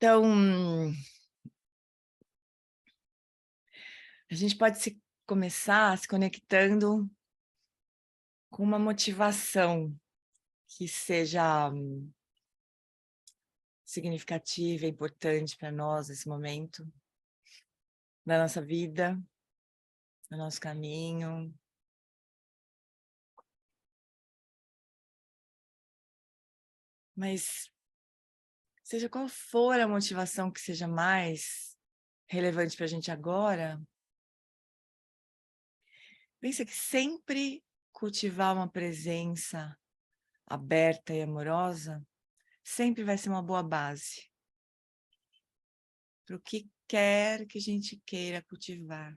Então, a gente pode começar se conectando com uma motivação que seja significativa, importante para nós nesse momento da nossa vida, do nosso caminho. Mas seja qual for a motivação que seja mais relevante para a gente agora, pensa que sempre cultivar uma presença aberta e amorosa sempre vai ser uma boa base para o que quer que a gente queira cultivar.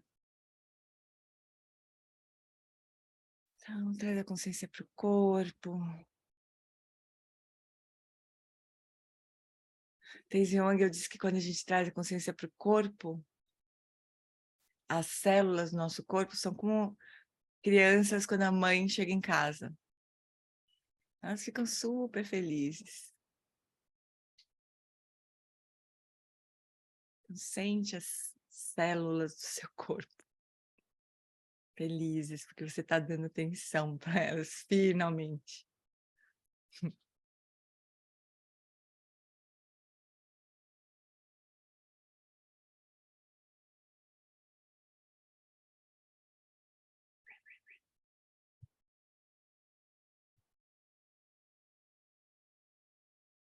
Então, traz a consciência para o corpo. Tenzin Wangyal diz que quando a gente traz a consciência para o corpo, as células do nosso corpo são como crianças quando a mãe chega em casa. Elas ficam super felizes. Então, sente as células do seu corpo felizes, porque você está dando atenção para elas, finalmente.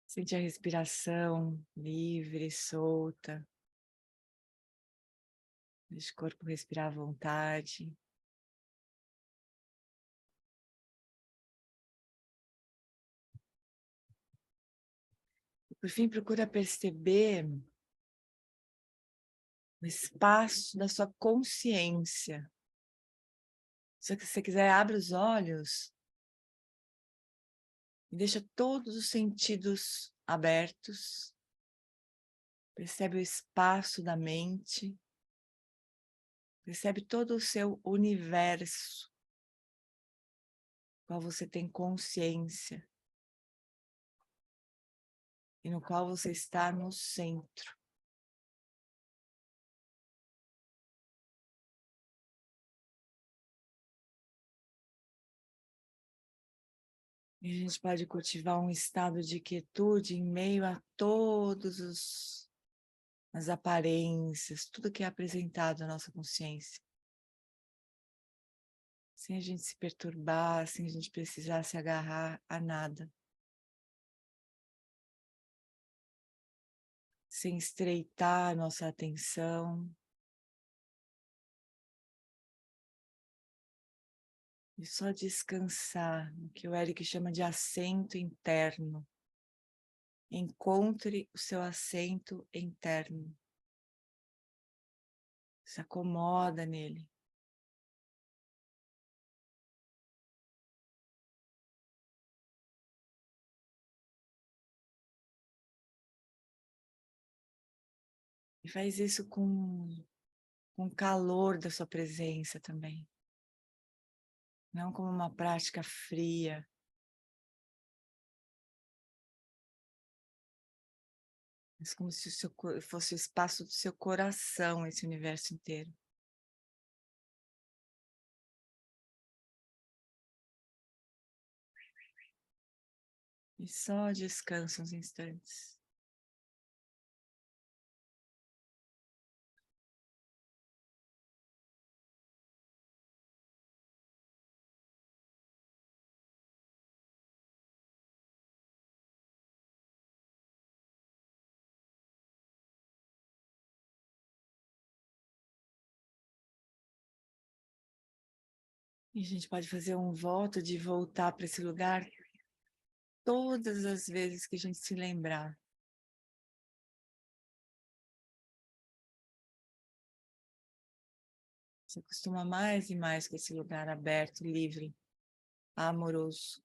Sente a respiração livre, solta. Deixa o corpo respirar à vontade. E, por fim, procura perceber o espaço da sua consciência. Se você quiser, abre os olhos e deixa todos os sentidos abertos. Percebe o espaço da mente. Percebe todo o seu universo, qual você tem consciência e no qual você está no centro. E a gente pode cultivar um estado de quietude em meio a todos as aparências, tudo que é apresentado à nossa consciência. Sem a gente se perturbar, sem a gente precisar se agarrar a nada. Sem estreitar a nossa atenção. E só descansar no que o Eric chama de assento interno. Encontre o seu assento interno. Se acomoda nele. E faz isso com o calor da sua presença também. Não como uma prática fria. Mas como se fosse o espaço do seu coração, esse universo inteiro. E só descansa uns instantes. E a gente pode fazer um voto de voltar para esse lugar todas as vezes que a gente se lembrar. Se acostuma mais e mais com esse lugar aberto, livre, amoroso.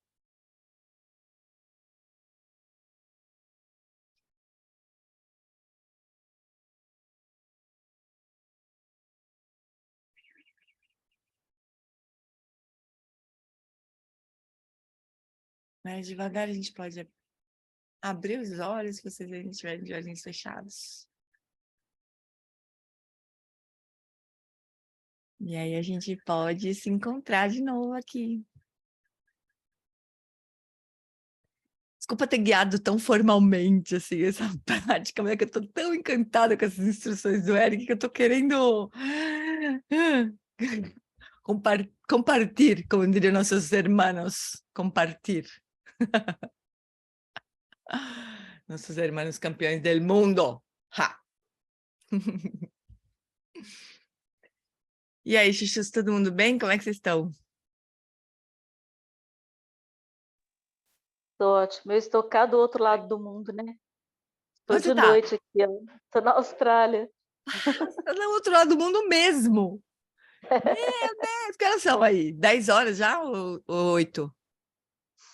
Mais devagar a gente pode abrir os olhos se vocês ainda estiverem de olhinhos fechados. E aí a gente pode se encontrar de novo aqui. Desculpa ter guiado tão formalmente, assim, essa prática, mas é que eu tô tão encantada com essas instruções do Eric que eu tô querendo compartilhar, como diriam nossos irmãos, compartilhar. Nossos irmãos campeões do mundo. Ha! E aí, chuchus, todo mundo bem? Como é que vocês estão? Tô ótimo. Eu estou cá do outro lado do mundo, né? Estou Onde você de tá? noite aqui, ó. Tô na Austrália. Você tá do outro lado do mundo mesmo. Meu Deus, que horas são aí? 10 horas já ou 8?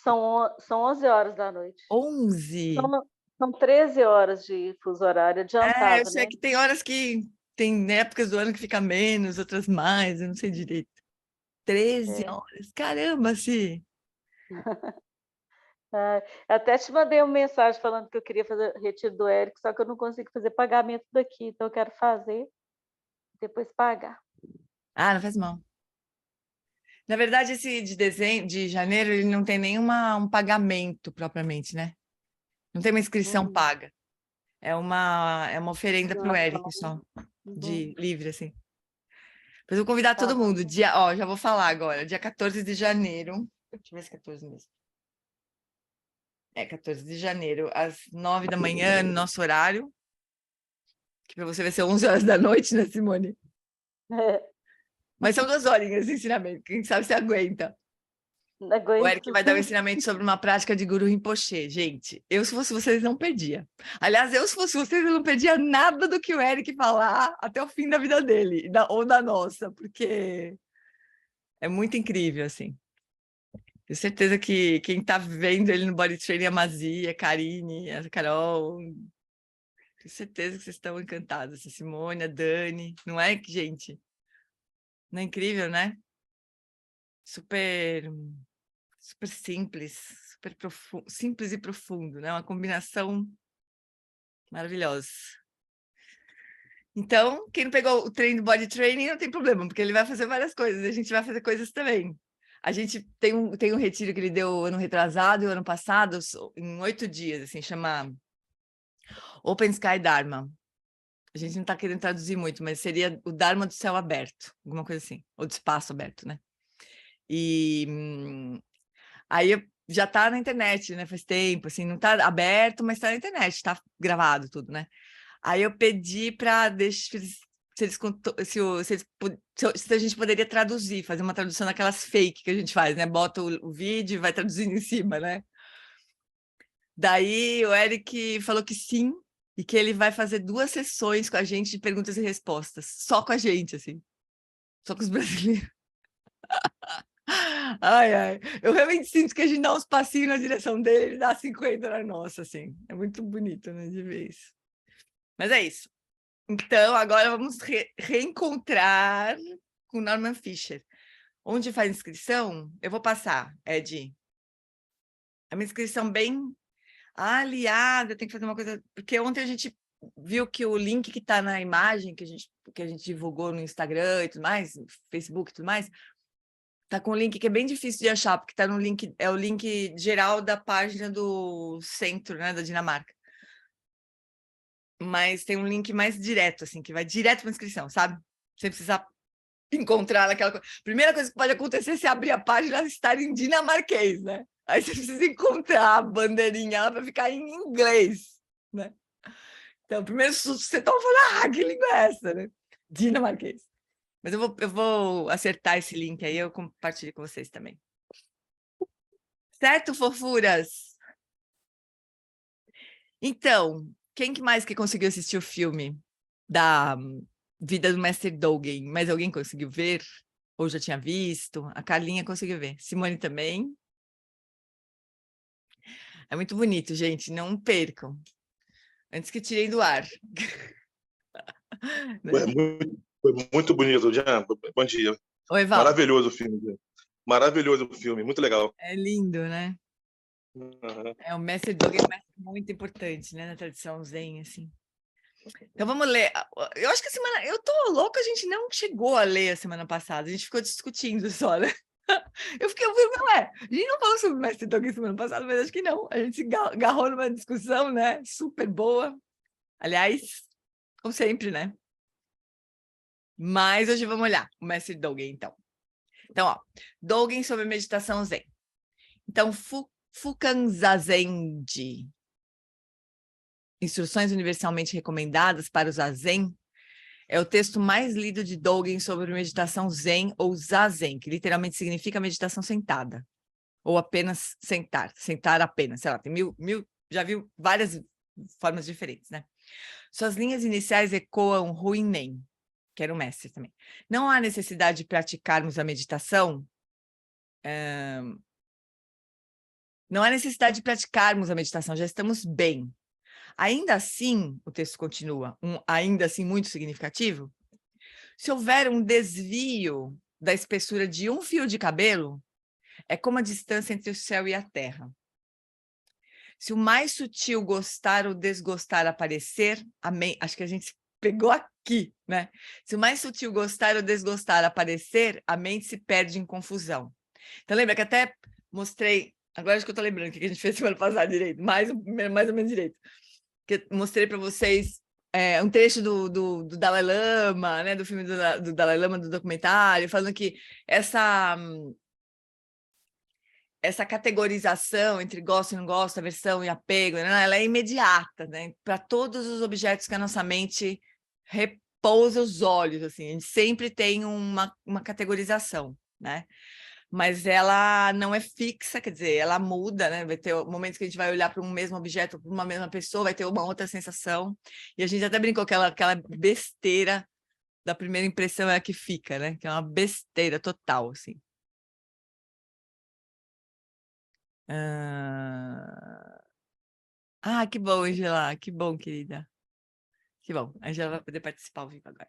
São 11 horas da noite. 11? São 13 horas de fuso horário É, eu adiantado, sei né? que tem horas que tem épocas do ano que fica menos, outras mais, eu não sei direito. 13 É. horas, caramba, Si. Ah, até te mandei uma mensagem falando que eu queria fazer retiro do Eric, só que eu não consigo fazer pagamento daqui, então eu quero fazer, depois pagar. Ah, não faz mal. Na verdade, esse de janeiro, ele não tem um pagamento propriamente, né? Não tem uma inscrição Uhum. paga. É uma oferenda para o Eric Doação. só, Uhum. de livre, assim. Depois eu vou convidar Tá todo bom. mundo. Já vou falar agora, dia 14 de janeiro. Deixa eu ver se é 14 mesmo. É 14 de janeiro, às 9 da manhã, no nosso horário. Que para você vai ser 11 horas da noite, né, Simone? É, Mas são 2 horinhas de ensinamento, quem sabe se aguenta. não O aguento. Eric vai dar um ensinamento sobre uma prática de Guru Rinpoche. Gente, eu, se fosse vocês, não perdia. Aliás, eu, se fosse vocês, eu não perdia nada do que o Eric falar até o fim da vida dele, ou da nossa, porque é muito incrível, assim. Tenho certeza que quem está vendo ele no Body Training, a Mazi, a Karine, a Carol, tenho certeza que vocês estão encantados. A Simone, a Dani, não é, gente? Não é incrível, né? Super, super simples, super profundo, simples e profundo, né? Uma combinação maravilhosa. Então, quem não pegou o treino do Body Training não tem problema, porque ele vai fazer várias coisas, a gente vai fazer coisas também. A gente tem um retiro que ele deu ano retrasado e o ano passado, em 8 dias, assim, chama Open Sky Dharma. A gente não está querendo traduzir muito, mas seria o Dharma do céu aberto, alguma coisa assim, ou do espaço aberto, né? E aí já está na internet, né? Faz tempo, assim, não está aberto, mas está na internet, está gravado tudo, né? Aí eu pedi para se a gente poderia traduzir, fazer uma tradução daquelas fake que a gente faz, né? Bota o vídeo e vai traduzindo em cima, né? Daí o Eric falou que sim, e que ele vai fazer 2 sessões com a gente de perguntas e respostas, só com a gente, assim, só com os brasileiros. Ai, ai, eu realmente sinto que a gente dá uns passinhos na direção dele, ele dá 50 na nossa, assim. É muito bonito, né, de ver isso. Mas é isso. Então, agora vamos reencontrar com Norman Fischer. Onde faz inscrição? Eu vou passar, Ed. É uma inscrição bem aliada, tem que fazer uma coisa... Porque ontem a gente viu que o link que está na imagem que a gente divulgou no Instagram e tudo mais, no Facebook e tudo mais, tá com um link que é bem difícil de achar, porque tá no link, é o link geral da página do centro, né, da Dinamarca. Mas tem um link mais direto, assim, que vai direto para a inscrição, sabe? Sem precisar encontrar aquela coisa. Primeira coisa que pode acontecer é se abrir a página e estar em dinamarquês, né? Aí você precisa encontrar a bandeirinha lá para ficar em inglês, né? Então, o primeiro susto você toma falando, que língua é essa, né? Dinamarquês. Mas eu vou acertar esse link aí, eu compartilho com vocês também. Certo, fofuras? Então, quem que mais que conseguiu assistir o filme da Vida do Mestre Dogen? Mais alguém conseguiu ver? Ou já tinha visto? A Carlinha conseguiu ver. Simone também. É muito bonito, gente. Não percam. Antes que tirem do ar. Foi Né? muito bonito, Jean. Bom dia. Oi, Val. Maravilhoso o filme, Jean. Maravilhoso o filme, muito legal. É lindo, né? Uhum. O mestre Dogen é um mestre muito importante, né, na tradição zen, assim. Então vamos ler. Eu acho que eu tô louca, a gente não chegou a ler a semana passada, a gente ficou discutindo só, né? Eu falei, a gente não falou sobre o mestre Dogen semana passada, mas acho que não. A gente se agarrou numa discussão, né? Super boa. Aliás, como sempre, né? Mas hoje vamos olhar o mestre Dogen, então. Então, ó, Dogen sobre meditação zen. Então, Fukan Zazenji, Instruções Universalmente Recomendadas para o Zazen, é o texto mais lido de Dogen sobre meditação zen ou zazen, que literalmente significa meditação sentada, ou apenas sentar apenas, sei lá, tem já viu várias formas diferentes, né? Suas linhas iniciais ecoam Huinen, que era o mestre também. Não há necessidade de praticarmos a meditação. Não há necessidade de praticarmos a meditação, já estamos bem. Ainda assim, o texto continua, ainda assim muito significativo, se houver um desvio da espessura de um fio de cabelo, é como a distância entre o céu e a terra. Se o mais sutil gostar ou desgostar aparecer, acho que a gente pegou aqui, né? Se o mais sutil gostar ou desgostar aparecer, a mente se perde em confusão. Então, lembra que até mostrei, agora acho que eu estou lembrando o que a gente fez semana passada direito, mais ou menos direito, que eu mostrei para vocês um trecho do Dalai Lama, né, do filme do Dalai Lama, do documentário, falando que essa categorização entre gosto e não gosto, aversão e apego, né, ela é imediata, né, para todos os objetos que a nossa mente repousa os olhos, assim, a gente sempre tem uma categorização, né? Mas ela não é fixa, quer dizer, ela muda, né? Vai ter momentos que a gente vai olhar para um mesmo objeto, para uma mesma pessoa, vai ter uma outra sensação. E a gente até brincou aquela besteira da primeira impressão é a que fica, né? Que é uma besteira total, assim. Que bom, Angela. Que bom, querida. Que bom. A Angela vai poder participar ao vivo agora.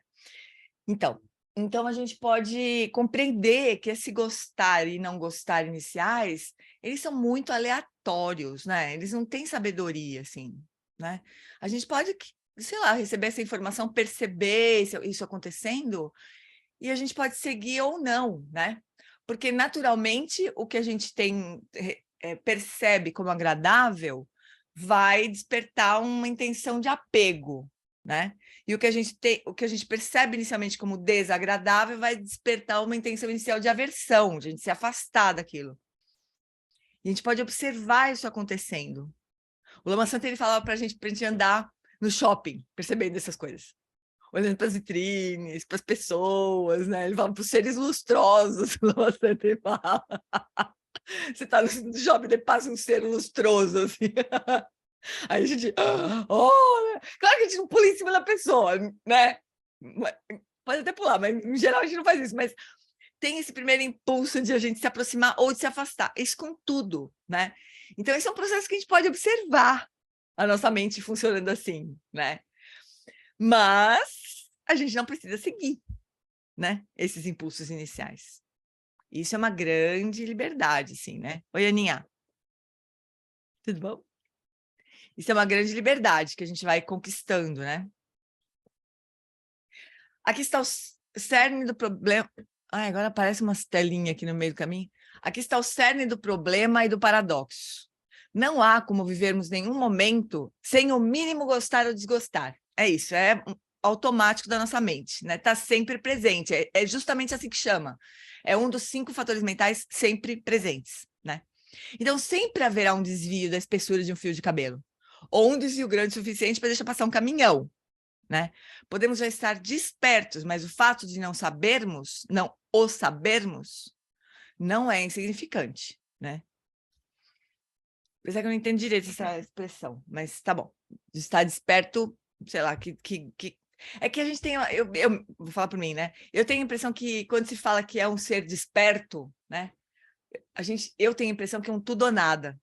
Então, a gente pode compreender que esse gostar e não gostar iniciais, eles são muito aleatórios, né? Eles não têm sabedoria, assim, né? A gente pode, sei lá, receber essa informação, perceber isso acontecendo, e a gente pode seguir ou não, né? Porque, naturalmente, o que a gente percebe como agradável vai despertar uma intenção de apego, né? E o que a gente percebe inicialmente como desagradável vai despertar uma intenção inicial de aversão, de a gente se afastar daquilo. E a gente pode observar isso acontecendo. O Lama Santa, ele falava para a gente andar no shopping, percebendo essas coisas. Olhando para as vitrines, para as pessoas, né? Ele falava para os seres lustrosos, o Lama Santa, ele falava. Você está no shopping, e passa um ser lustroso, assim. Aí a gente, claro que a gente não pula em cima da pessoa, né? Pode até pular, mas em geral a gente não faz isso, mas tem esse primeiro impulso de a gente se aproximar ou de se afastar, isso com tudo, né? Então esse é um processo que a gente pode observar a nossa mente funcionando assim, né? Mas a gente não precisa seguir, né? Esses impulsos iniciais. Isso é uma grande liberdade, sim, né? Oi, Aninha. Tudo bom? Isso é uma grande liberdade que a gente vai conquistando, né? Aqui está o cerne do problema. Agora aparece umas telinhas aqui no meio do caminho. Aqui está o cerne do problema e do paradoxo. Não há como vivermos nenhum momento sem o mínimo gostar ou desgostar. É isso, é automático da nossa mente, né? Está sempre presente. É justamente assim que chama. É um dos 5 fatores mentais sempre presentes, né? Então, sempre haverá um desvio da espessura de um fio de cabelo. Ou um desvio grande o suficiente para deixar passar um caminhão, né? Podemos já estar despertos, mas o fato de não sabermos, não o sabermos, não é insignificante, né? Apesar que eu não entendo direito essa expressão, mas tá bom. De estar desperto, sei lá, é que a gente tem, eu vou falar por mim, né? Eu tenho a impressão que quando se fala que é um ser desperto, né? Eu tenho a impressão que é um tudo ou nada,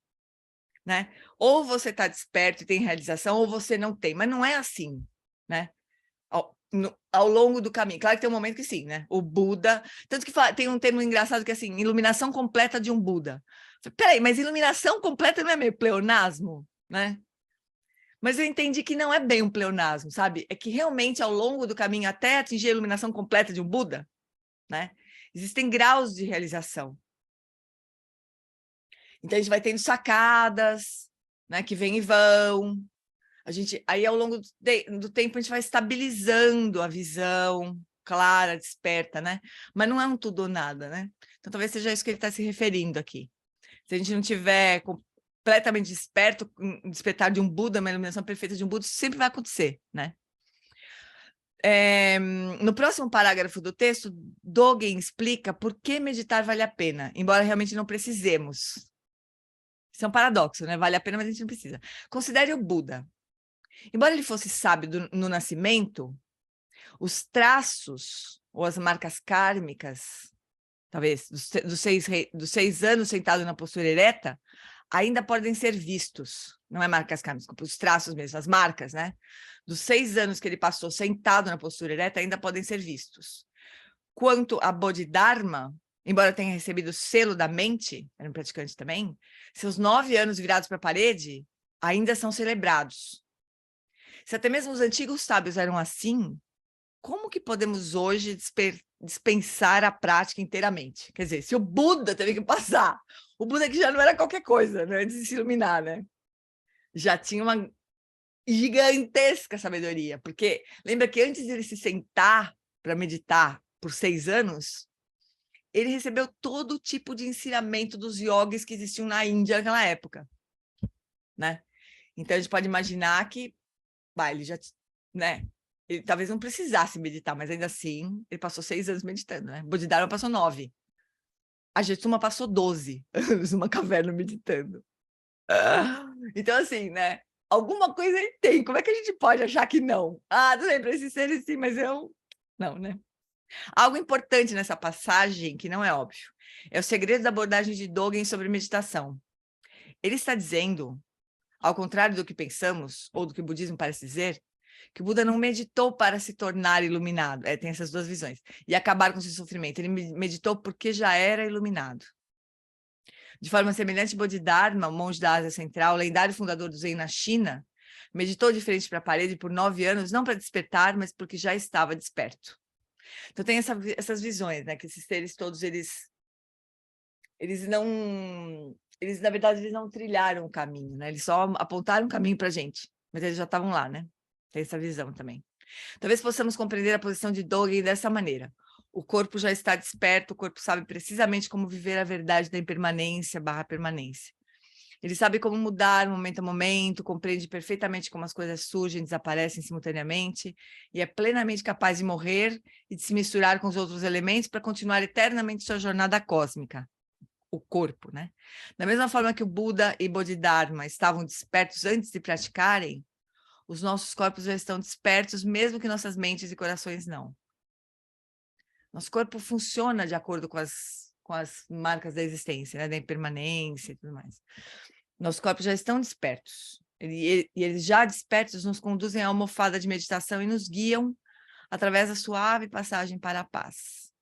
né? Ou você está desperto e tem realização, ou você não tem, mas não é assim, né? Ao longo do caminho. Claro que tem um momento que sim, né? O Buda, tanto que tem um termo engraçado que é assim, iluminação completa de um Buda. Peraí, mas iluminação completa não é meio pleonasmo, né? Mas eu entendi que não é bem um pleonasmo, sabe? É que realmente, ao longo do caminho até atingir a iluminação completa de um Buda, né? Existem graus de realização. Então, a gente vai tendo sacadas, né, que vêm e vão. Aí, ao longo do tempo, a gente vai estabilizando a visão clara, desperta, né? Mas não é um tudo ou nada, né? Então, talvez seja isso que ele está se referindo aqui. Se a gente não tiver completamente desperto, despertar de um Buda, uma iluminação perfeita de um Buda, isso sempre vai acontecer, né? No próximo parágrafo do texto, Dogen explica por que meditar vale a pena, embora realmente não precisemos. Isso é um paradoxo, né? Vale a pena, mas a gente não precisa. Considere o Buda. Embora ele fosse sábio no nascimento, os traços ou as marcas kármicas, talvez, dos 6 anos sentado na postura ereta, ainda podem ser vistos. Não é marcas kármicas, os traços mesmo, as marcas, né? Dos 6 anos que ele passou sentado na postura ereta, ainda podem ser vistos. Quanto a Bodhidharma, embora tenha recebido o selo da mente, era um praticante também, seus 9 anos virados para a parede ainda são celebrados. Se até mesmo os antigos sábios eram assim, como que podemos hoje dispensar a prática inteiramente? Quer dizer, se o Buda teve que passar, o Buda que já não era qualquer coisa, né, antes de se iluminar, né? Já tinha uma gigantesca sabedoria, porque lembra que antes de ele se sentar para meditar por 6 anos, ele recebeu todo tipo de ensinamento dos yogis que existiam na Índia naquela época, né? Então a gente pode imaginar que, ele já, né? Ele talvez não precisasse meditar, mas ainda assim ele passou 6 anos meditando, né? Bodhidharma passou 9. A Jetsuma passou 12 anos numa caverna meditando. Então assim, né? Alguma coisa ele tem. Como é que a gente pode achar que não? Tudo bem, para esses seres sim, mas eu não, né? Algo importante nessa passagem, que não é óbvio, é o segredo da abordagem de Dogen sobre meditação. Ele está dizendo, ao contrário do que pensamos, ou do que o budismo parece dizer, que o Buda não meditou para se tornar iluminado, tem essas duas visões, e acabar com seu sofrimento. Ele meditou porque já era iluminado. De forma semelhante, Bodhidharma, o monge da Ásia Central, lendário fundador do Zen na China, meditou de frente para a parede por 9 anos, não para despertar, mas porque já estava desperto. Então tem essas visões, né? Que esses seres todos, eles na verdade, eles não trilharam o caminho, né? Eles só apontaram o caminho para a gente, mas eles já estavam lá, né? Tem essa visão também. Talvez possamos compreender a posição de Dogen dessa maneira. O corpo já está desperto, o corpo sabe precisamente como viver a verdade da impermanência/permanência. Ele sabe como mudar momento a momento, compreende perfeitamente como as coisas surgem e desaparecem simultaneamente, e é plenamente capaz de morrer e de se misturar com os outros elementos para continuar eternamente sua jornada cósmica, o corpo, né? Da mesma forma que o Buda e Bodhidharma estavam despertos antes de praticarem, os nossos corpos já estão despertos, mesmo que nossas mentes e corações não. Nosso corpo funciona de acordo com as marcas da existência, né? Da impermanência e tudo mais. Nossos corpos já estão despertos. E eles já despertos nos conduzem à almofada de meditação e nos guiam através da suave passagem para a paz.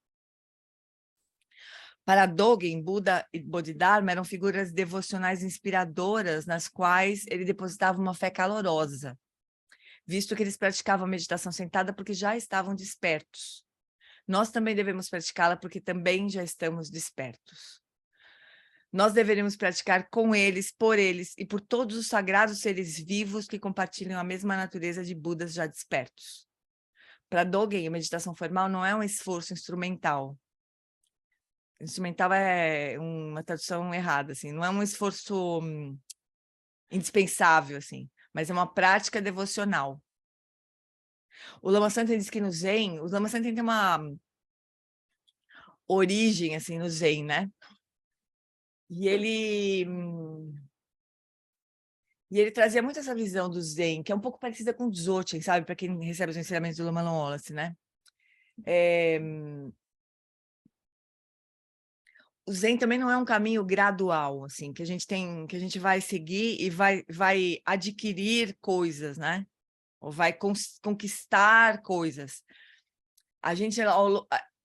Para Dogen, Buda e Bodhidharma eram figuras devocionais inspiradoras nas quais ele depositava uma fé calorosa, visto que eles praticavam a meditação sentada porque já estavam despertos. Nós também devemos praticá-la porque também já estamos despertos. Nós deveríamos praticar com eles, por eles e por todos os sagrados seres vivos que compartilham a mesma natureza de Budas já despertos. Para Dogen, a meditação formal não é um esforço instrumental. Instrumental é uma tradução errada, assim, não é um esforço indispensável, assim, mas é uma prática devocional. O Lama Santen diz que no Zen, o Lama Santen tem uma origem, assim, no Zen, né? E ele trazia muito essa visão do Zen, que é um pouco parecida com o Dzogchen, sabe? Para quem recebe os ensinamentos do Lama Wallace, né? O Zen também não é um caminho gradual, assim, que a gente vai seguir e vai adquirir coisas, né? Ou vai conquistar coisas. A gente,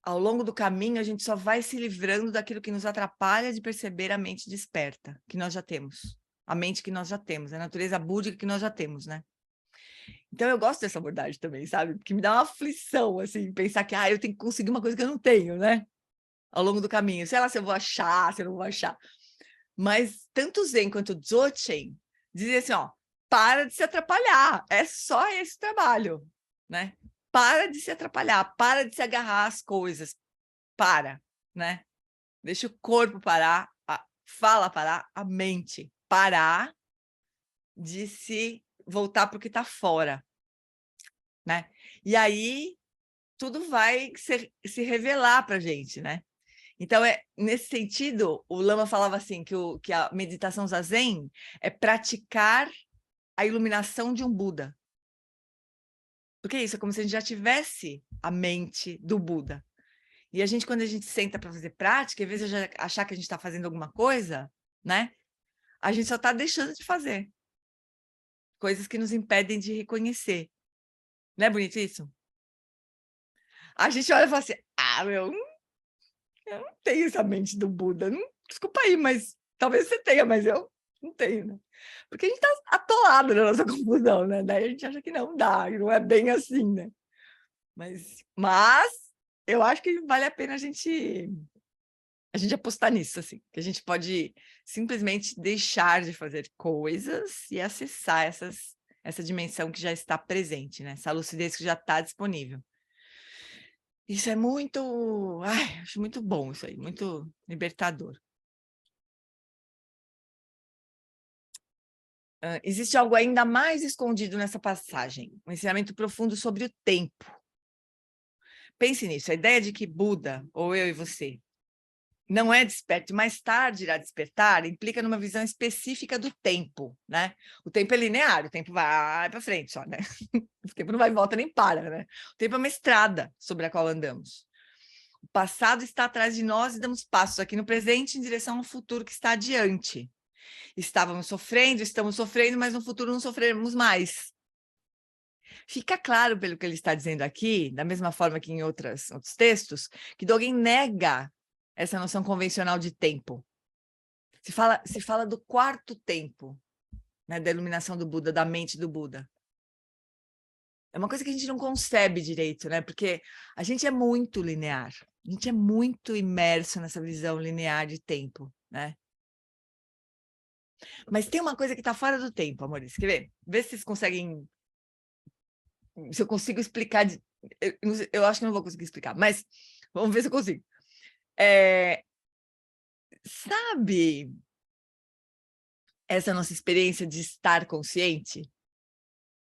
ao longo do caminho, a gente só vai se livrando daquilo que nos atrapalha de perceber a mente desperta, que nós já temos. A mente que nós já temos, a natureza búdica que nós já temos, né? Então, eu gosto dessa abordagem também, sabe? Porque me dá uma aflição, assim, pensar que eu tenho que conseguir uma coisa que eu não tenho, né? Ao longo do caminho. Sei lá se eu vou achar, se eu não vou achar. Mas tanto o Zen quanto o Dzogchen dizem assim, ó, para de se atrapalhar, é só esse trabalho, né? Para de se atrapalhar, para de se agarrar às coisas, né? Deixa o corpo parar, a fala parar, a mente parar de se voltar para o que está fora, né? E aí tudo vai se revelar para a gente, né? Então, nesse sentido, o Lama falava assim, que a meditação zazen é praticar a iluminação de um Buda. Porque isso é como se a gente já tivesse a mente do Buda. E a gente, quando a gente senta para fazer prática, às vezes achar que a gente está fazendo alguma coisa, né? A gente só está deixando de fazer. Coisas que nos impedem de reconhecer. Não é bonito isso? A gente olha e fala assim, eu não tenho essa mente do Buda. Desculpa aí, mas talvez você tenha, mas eu não tenho, né? Porque a gente está atolado na nossa confusão, né? Daí a gente acha que não dá, que não é bem assim, né? Mas eu acho que vale a pena a gente apostar nisso, assim, que a gente pode simplesmente deixar de fazer coisas e acessar essa dimensão que já está presente, né? Essa lucidez que já está disponível. Isso é muito... acho muito bom isso aí, muito libertador. Existe algo ainda mais escondido nessa passagem, um ensinamento profundo sobre o tempo. Pense nisso, a ideia de que Buda, ou eu e você, não é desperto, mais tarde irá despertar, implica numa visão específica do tempo, né? O tempo é linear, o tempo vai para frente só, né? O tempo não vai e volta nem para, né? O tempo é uma estrada sobre a qual andamos. O passado está atrás de nós e damos passos aqui no presente em direção ao futuro que está adiante. Estamos sofrendo, mas no futuro não sofreremos mais. Fica claro pelo que ele está dizendo aqui, da mesma forma que em outros textos, que Dogen nega essa noção convencional de tempo. Se fala do quarto tempo, né, da iluminação do Buda, da mente do Buda. É uma coisa que a gente não concebe direito, né? Porque a gente é muito linear, a gente é muito imerso nessa visão linear de tempo, né? Mas tem uma coisa que está fora do tempo, amores. Quer ver? Vê se vocês conseguem... Se eu consigo explicar... Eu acho que não vou conseguir explicar, mas vamos ver se eu consigo. Sabe essa nossa experiência de estar consciente?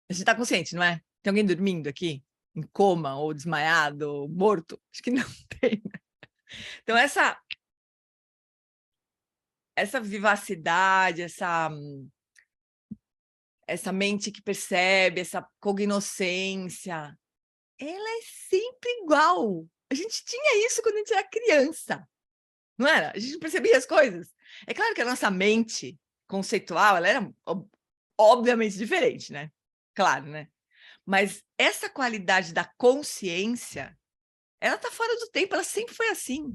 A gente está consciente, não é? Tem alguém dormindo aqui? Em coma, ou desmaiado, ou morto? Acho que não tem. Então, essa vivacidade, essa mente que percebe, essa cognoscência, ela é sempre igual. A gente tinha isso quando a gente era criança, não era? A gente percebia as coisas. É claro que a nossa mente conceitual, ela era obviamente diferente, né? Claro, né? Mas essa qualidade da consciência, ela está fora do tempo, ela sempre foi assim.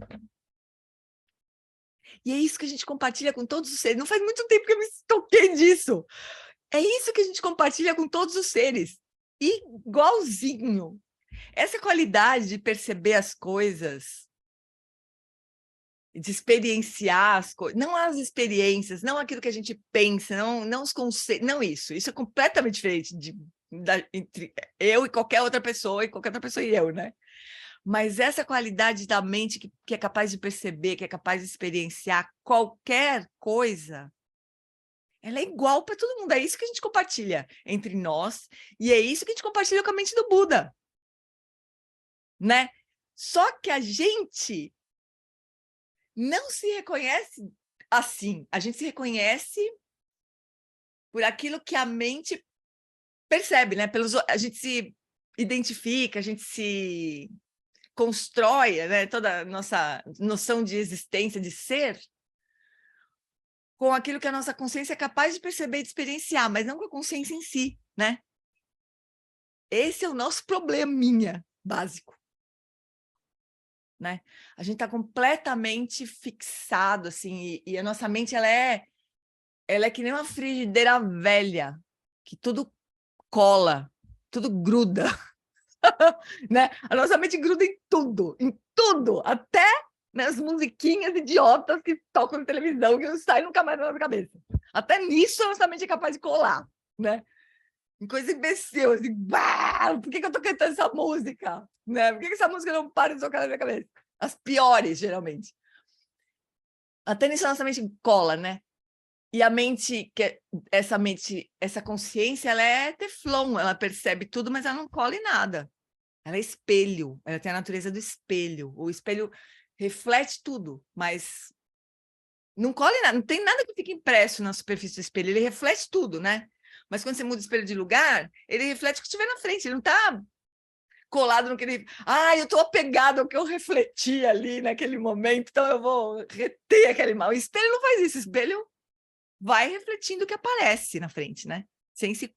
E é isso que a gente compartilha com todos os seres. Não faz muito tempo que eu me toquei disso. É isso que a gente compartilha com todos os seres. Igualzinho. Essa qualidade de perceber as coisas, de experienciar as coisas, não as experiências, não aquilo que a gente pensa, não os conceitos, não isso. Isso é completamente diferente entre eu e qualquer outra pessoa, e qualquer outra pessoa e eu, né? Mas essa qualidade da mente que é capaz de perceber, que é capaz de experienciar qualquer coisa, ela é igual para todo mundo. É isso que a gente compartilha entre nós, e é isso que a gente compartilha com a mente do Buda, né? Só que a gente não se reconhece assim. A gente se reconhece por aquilo que a mente percebe, né? A gente se identifica, a gente se constrói, né, toda a nossa noção de existência, de ser, com aquilo que a nossa consciência é capaz de perceber e de experienciar, mas não com a consciência em si, né? Esse é o nosso probleminha básico. né? A gente está completamente fixado, assim, e a nossa mente, ela é que nem uma frigideira velha, que tudo cola, tudo gruda, né? A nossa mente gruda em tudo, até nas musiquinhas idiotas que tocam na televisão, que não saem nunca mais da nossa cabeça. Até nisso a nossa mente é capaz de colar, né? Em coisa imbecil, assim, bah, por que eu tô cantando essa música? Né? Por que essa música não para de tocar na minha cabeça? As piores, geralmente. Até nisso a nossa mente cola, né? E a mente, essa consciência, ela é teflon, ela percebe tudo, mas ela não cola em nada. Ela é espelho, ela tem a natureza do espelho. O espelho reflete tudo, mas não cola em nada, não tem nada que fique impresso na superfície do espelho, ele reflete tudo, né? Mas quando você muda o espelho de lugar, ele reflete o que estiver na frente, ele não está colado no que ele... Ah, eu estou apegado ao que eu refleti ali naquele momento, então eu vou reter aquele mal. O espelho não faz isso, o espelho vai refletindo o que aparece na frente, né? Sem se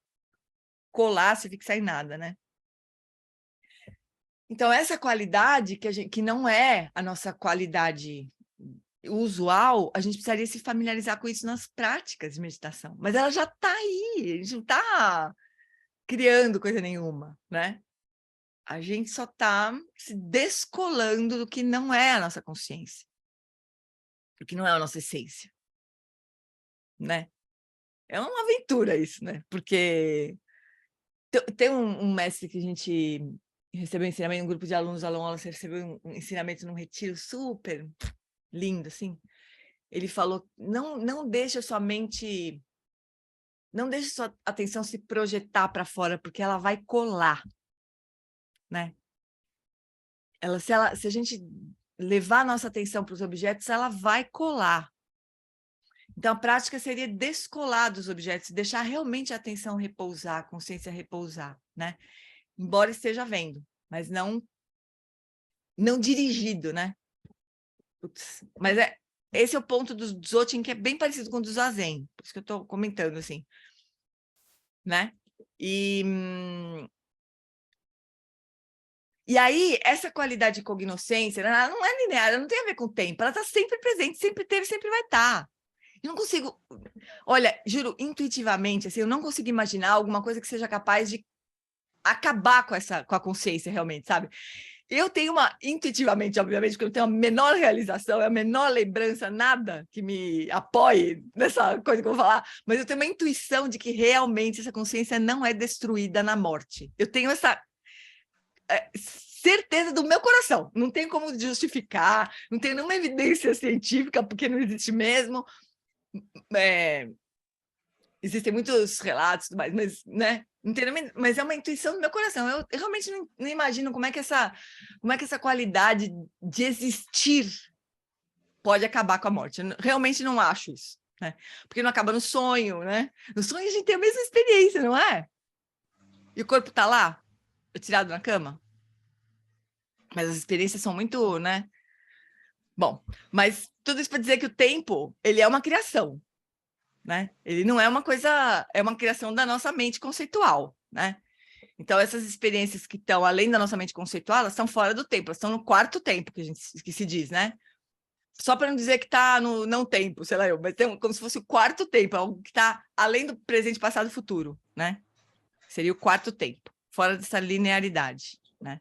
colar, se fixar em nada, né? Então, essa qualidade que não é a nossa qualidade usual, a gente precisaria se familiarizar com isso nas práticas de meditação. Mas ela já está aí, a gente não está criando coisa nenhuma, né? A gente só está se descolando do que não é a nossa consciência, do que não é a nossa essência, né? É uma aventura isso, né? Porque tem um mestre que a gente recebeu ensinamento, um grupo de alunos, alunas recebeu um ensinamento num retiro super lindo, assim. Ele falou, não deixa sua mente, não deixa sua atenção se projetar para fora, porque ela vai colar, né? Se a gente levar a nossa atenção para os objetos, ela vai colar. Então, a prática seria descolar dos objetos, deixar realmente a atenção repousar, a consciência repousar, né? Embora esteja vendo, mas não dirigido, né? Putz, mas esse é o ponto do Dzogchen, que é bem parecido com o do Zazen, por isso que eu estou comentando, assim, né? E aí, essa qualidade de cognoscência, ela não é linear, ela não tem a ver com o tempo, ela está sempre presente, sempre teve, sempre vai estar. Eu não consigo... Olha, juro, intuitivamente, assim, eu não consigo imaginar alguma coisa que seja capaz de acabar com a consciência, realmente, sabe? Eu tenho intuitivamente, obviamente, porque eu não tenho a menor realização, a menor lembrança, nada que me apoie nessa coisa que eu vou falar, mas eu tenho uma intuição de que realmente essa consciência não é destruída na morte. Eu tenho essa certeza do meu coração, não tem como justificar, não tem nenhuma evidência científica, porque não existe mesmo. Existem muitos relatos, mas né? Mas é uma intuição do meu coração. Eu realmente não imagino como é que essa qualidade de existir pode acabar com a morte. Eu realmente não acho isso, né? Porque não acaba no sonho, né? No sonho a gente tem a mesma experiência, não é? E o corpo está lá, tirado na cama. Mas as experiências são muito, né? Bom, mas tudo isso para dizer que o tempo, ele é uma criação, né? Ele não é uma coisa, é uma criação da nossa mente conceitual, né? Então, essas experiências que estão além da nossa mente conceitual, elas estão fora do tempo, elas estão no quarto tempo, que se diz, né? Só para não dizer que está no não tempo, sei lá eu, mas tem como se fosse o quarto tempo, algo que está além do presente, passado e futuro, né? Seria o quarto tempo, fora dessa linearidade, né?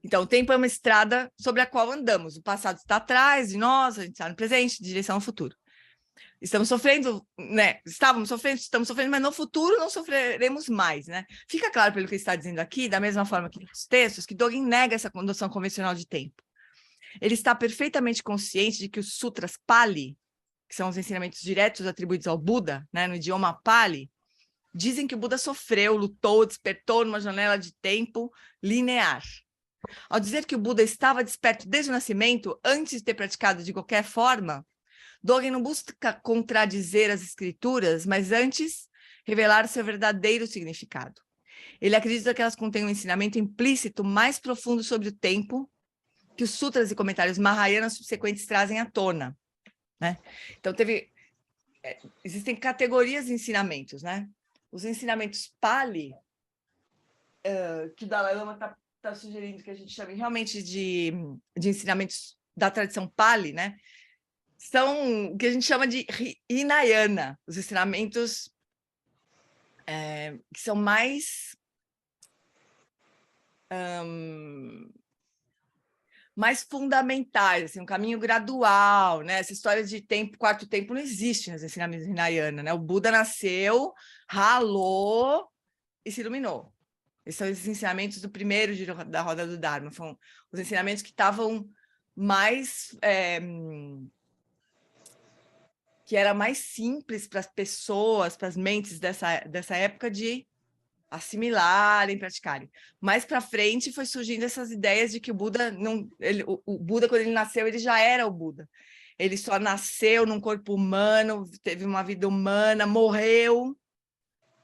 Então, o tempo é uma estrada sobre a qual andamos. O passado está atrás de nós, a gente está no presente, em direção ao futuro. Estamos sofrendo, né? Estamos sofrendo, mas no futuro não sofreremos mais, né? Fica claro pelo que ele está dizendo aqui, da mesma forma que nos textos, que Dogen nega essa noção convencional de tempo. Ele está perfeitamente consciente de que os sutras Pali, que são os ensinamentos diretos atribuídos ao Buda, né, no idioma Pali, dizem que o Buda sofreu, lutou, despertou numa janela de tempo linear. Ao dizer que o Buda estava desperto desde o nascimento, antes de ter praticado de qualquer forma, Dogen não busca contradizer as escrituras, mas antes revelar seu verdadeiro significado. Ele acredita que elas contêm um ensinamento implícito mais profundo sobre o tempo que os sutras e comentários Mahayanas subsequentes trazem à tona, né? Então, existem categorias de ensinamentos, né? Os ensinamentos Pali, que o Dalai Lama está está sugerindo que a gente chame realmente de ensinamentos da tradição Pali, né? São o que a gente chama de Hinayana, os ensinamentos que são mais fundamentais, assim, um caminho gradual, né? Essa história de tempo, quarto tempo, não existe nos ensinamentos Hinayana, né? O Buda nasceu, ralou e se iluminou. Esses são os ensinamentos do primeiro giro da roda do Dharma, foram os ensinamentos que estavam mais... que era mais simples para as pessoas, para as mentes dessa época de assimilarem, praticarem. Mais para frente foi surgindo essas ideias de que o Buda não, o Buda quando ele nasceu ele já era o Buda. Ele só nasceu num corpo humano, teve uma vida humana, morreu,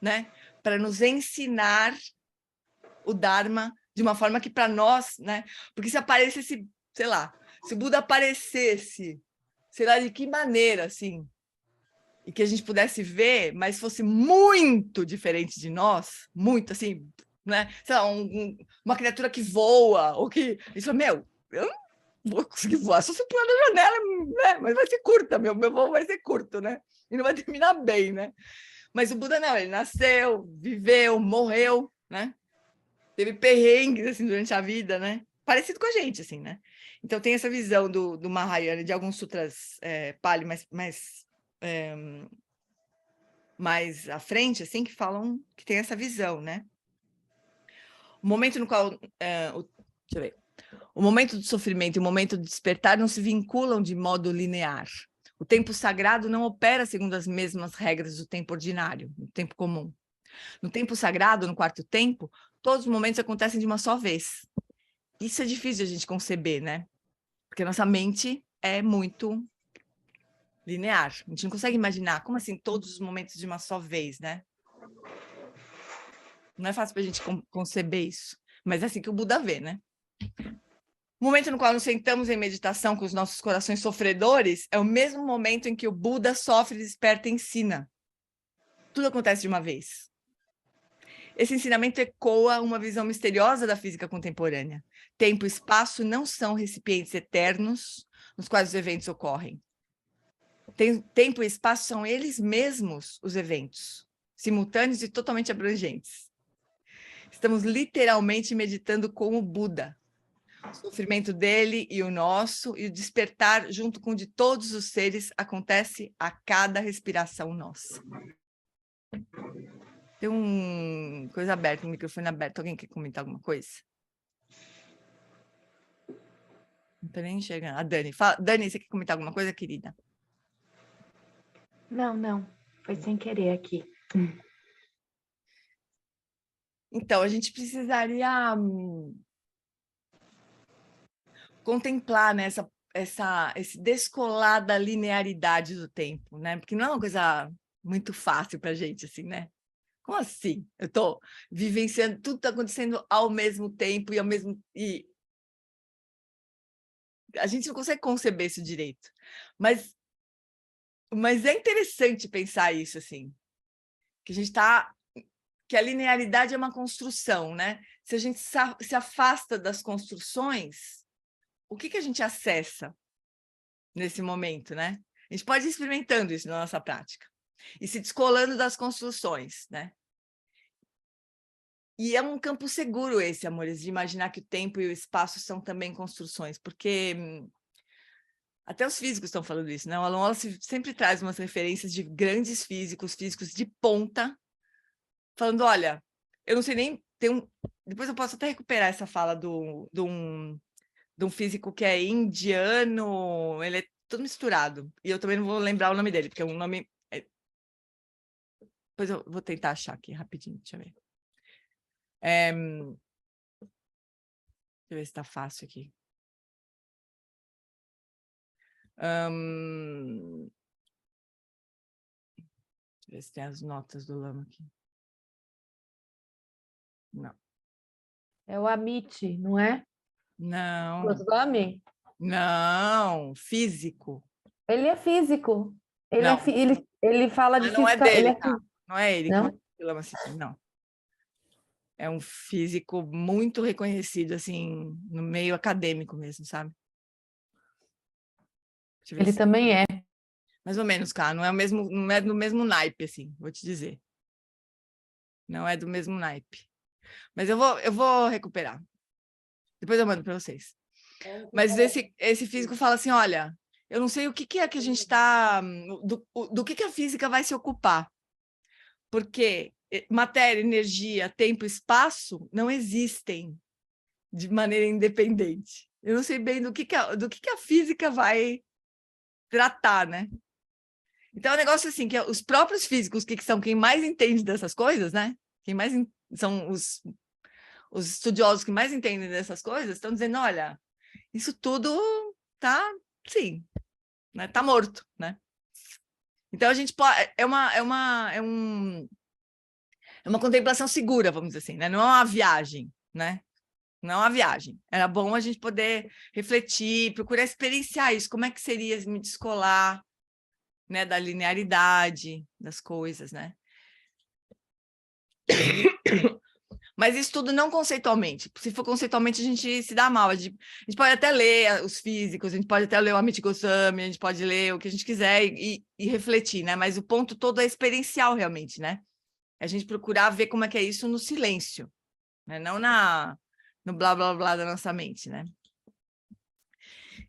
né, para nos ensinar o Dharma de uma forma que para nós, né, porque se aparecesse, sei lá, se o Buda aparecesse, sei lá de que maneira, assim, e que a gente pudesse ver, mas fosse muito diferente de nós, muito assim, né? Sei lá, uma criatura que voa, ou que... Isso, meu, eu não vou conseguir voar, só se pular na janela, né? Mas vai ser curta, meu voo vai ser curto, né? E não vai terminar bem, né? Mas o Buda não, ele nasceu, viveu, morreu, né? Teve perrengues, assim, durante a vida, né? Parecido com a gente, assim, né? Então tem essa visão do Mahayana, de alguns sutras Pali mais à frente, assim, que falam que tem essa visão, né? O momento no qual... deixa eu ver. O momento do sofrimento e o momento do despertar não se vinculam de modo linear. O tempo sagrado não opera segundo as mesmas regras do tempo ordinário, do tempo comum. No tempo sagrado, no quarto tempo, todos os momentos acontecem de uma só vez. Isso é difícil de a gente conceber, né? Porque a nossa mente é muito linear. A gente não consegue imaginar como assim todos os momentos de uma só vez, né? Não é fácil para a gente conceber isso, mas é assim que o Buda vê, né? O momento no qual nos sentamos em meditação com os nossos corações sofredores é o mesmo momento em que o Buda sofre, desperta e ensina. Tudo acontece de uma vez. Esse ensinamento ecoa uma visão misteriosa da física contemporânea. Tempo e espaço não são recipientes eternos nos quais os eventos ocorrem. Tempo e espaço são eles mesmos os eventos, simultâneos e totalmente abrangentes. Estamos literalmente meditando com o Buda. O sofrimento dele e o nosso, e o despertar junto com o de todos os seres acontece a cada respiração nossa. Tem uma coisa aberta, um microfone aberto. Alguém quer comentar alguma coisa? Não tô nem enxergando. A Dani. Fala, Dani, você quer comentar alguma coisa, querida? Não. Foi sem querer aqui. Então, a gente precisaria contemplar, né, esse descolar da linearidade do tempo, né? Porque não é uma coisa muito fácil para a gente, assim, né? Como assim? Eu estou vivenciando, tudo está acontecendo ao mesmo tempo e a gente não consegue conceber isso direito. Mas é interessante pensar isso, assim, que a linearidade é uma construção, né? Se a gente se afasta das construções, o que a gente acessa nesse momento, né? A gente pode ir experimentando isso na nossa prática e se descolando das construções, né? E é um campo seguro esse, amores, de imaginar que o tempo e o espaço são também construções, porque até os físicos estão falando isso, né? O Alan Wallace sempre traz umas referências de grandes físicos de ponta, falando, olha, eu não sei nem... Depois eu posso até recuperar essa fala de um físico que é indiano, ele é tudo misturado. E eu também não vou lembrar o nome dele, porque é um nome... Depois eu vou tentar achar aqui rapidinho, deixa eu ver. Deixa eu ver se está fácil aqui. Deixa eu ver se tem as notas do Lama aqui. Não. É o Amit, não é? Não. Goswami? Não, físico. Ele é físico. Não. Ele fala de Não é física. dele, Ele é tá? Não é ele. Não? Que o Lama citou, não. É um físico muito reconhecido, assim, no meio acadêmico mesmo, sabe? Deixa eu ver Ele se- também é. Mais ou menos, cara. Não é o mesmo, não é do mesmo naipe, assim, vou te dizer. Não é do mesmo naipe. Mas eu vou recuperar. Depois eu mando para vocês. Mas esse físico fala assim, olha, eu não sei o que, que é que a gente está... Do que a física vai se ocupar. Porque matéria, energia, tempo e espaço não existem de maneira independente. Eu não sei bem do que a física vai tratar, né? Então, é um negócio assim, que os próprios físicos, que são quem mais entende dessas coisas, né? Quem mais são os estudiosos que mais entendem dessas coisas, estão dizendo, olha, isso tudo tá, sim, né? Tá morto, né? Então, a gente pode... É uma contemplação segura, vamos dizer assim, né? Não é uma viagem, né? Não é uma viagem. Era bom a gente poder refletir, procurar experienciar isso. Como é que seria me descolar, né, da linearidade das coisas, né? Mas isso tudo não conceitualmente. Se for conceitualmente, a gente se dá mal. A gente pode até ler os físicos, a gente pode até ler o Amit Goswami, a gente pode ler o que a gente quiser e refletir, né? Mas o ponto todo é experiencial, realmente, né? É a gente procurar ver como é que é isso no silêncio, né? Não no blá, blá, blá da nossa mente, né?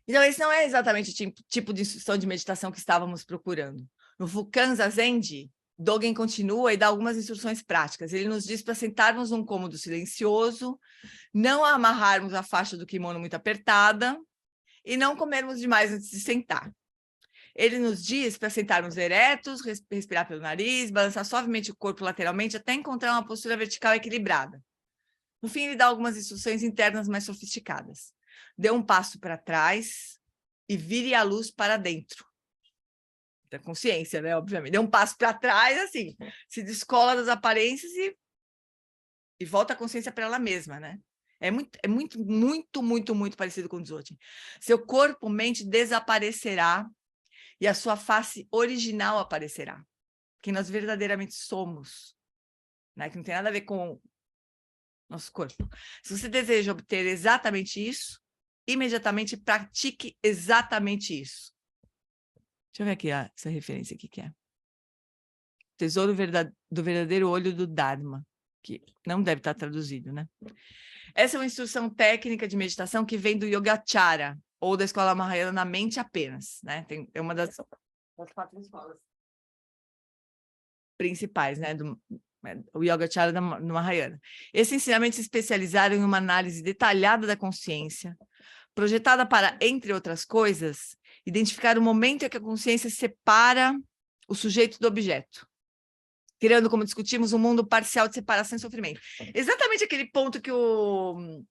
Então, esse não é exatamente o tipo de instrução de meditação que estávamos procurando. No Fukan Zazendi, Dogen continua e dá algumas instruções práticas. Ele nos diz para sentarmos num cômodo silencioso, não amarrarmos a faixa do kimono muito apertada e não comermos demais antes de sentar. Ele nos diz para sentarmos eretos, respirar pelo nariz, balançar suavemente o corpo lateralmente até encontrar uma postura vertical equilibrada. No fim, ele dá algumas instruções internas mais sofisticadas. Dê um passo para trás e vire a luz para dentro. Da consciência, né? Obviamente. Dê um passo para trás, assim, se descola das aparências e volta a consciência para ela mesma, né? É muito parecido com o Dzogchen. Seu corpo-mente desaparecerá e a sua face original aparecerá. Quem nós verdadeiramente somos, né? Que não tem nada a ver com nosso corpo. Se você deseja obter exatamente isso, imediatamente pratique exatamente isso. Deixa eu ver aqui essa referência aqui que é. Tesouro do verdadeiro olho do Dharma, que não deve estar traduzido, né? Essa é uma instrução técnica de meditação que vem do Yogacara, ou da escola Mahayana na mente apenas, né? É uma das 4 escolas principais, né? O Yogacara no Mahayana. Esse ensinamento se especializaram em uma análise detalhada da consciência, projetada para, entre outras coisas, identificar o momento em que a consciência separa o sujeito do objeto, criando, como discutimos, um mundo parcial de separação e sofrimento. Exatamente aquele ponto que o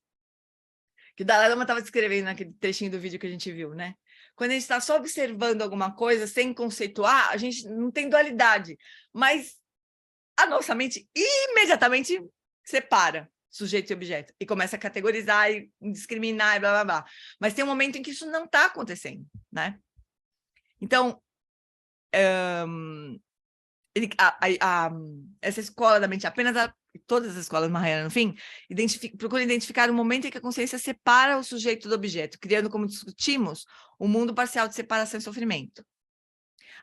Dalai Lama estava descrevendo naquele trechinho do vídeo que a gente viu, né? Quando a gente está só observando alguma coisa, sem conceituar, a gente não tem dualidade, mas a nossa mente imediatamente separa sujeito e objeto e começa a categorizar e discriminar e blá, blá, blá. Mas tem um momento em que isso não está acontecendo, né? Então, essa escola da mente, todas as escolas Mahayana, no fim, procura identificar o momento em que a consciência separa o sujeito do objeto, criando, como discutimos, um mundo parcial de separação e sofrimento.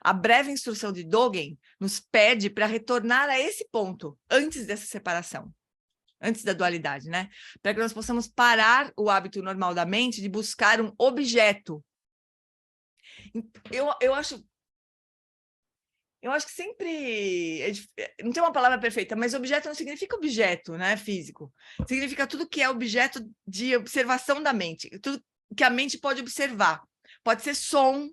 A breve instrução de Dogen nos pede para retornar a esse ponto, antes dessa separação, antes da dualidade, né? Para que nós possamos parar o hábito normal da mente de buscar um objeto. Eu acho que sempre... não tem uma palavra perfeita, mas objeto não significa objeto, né, físico. Significa tudo que é objeto de observação da mente, tudo que a mente pode observar. Pode ser som,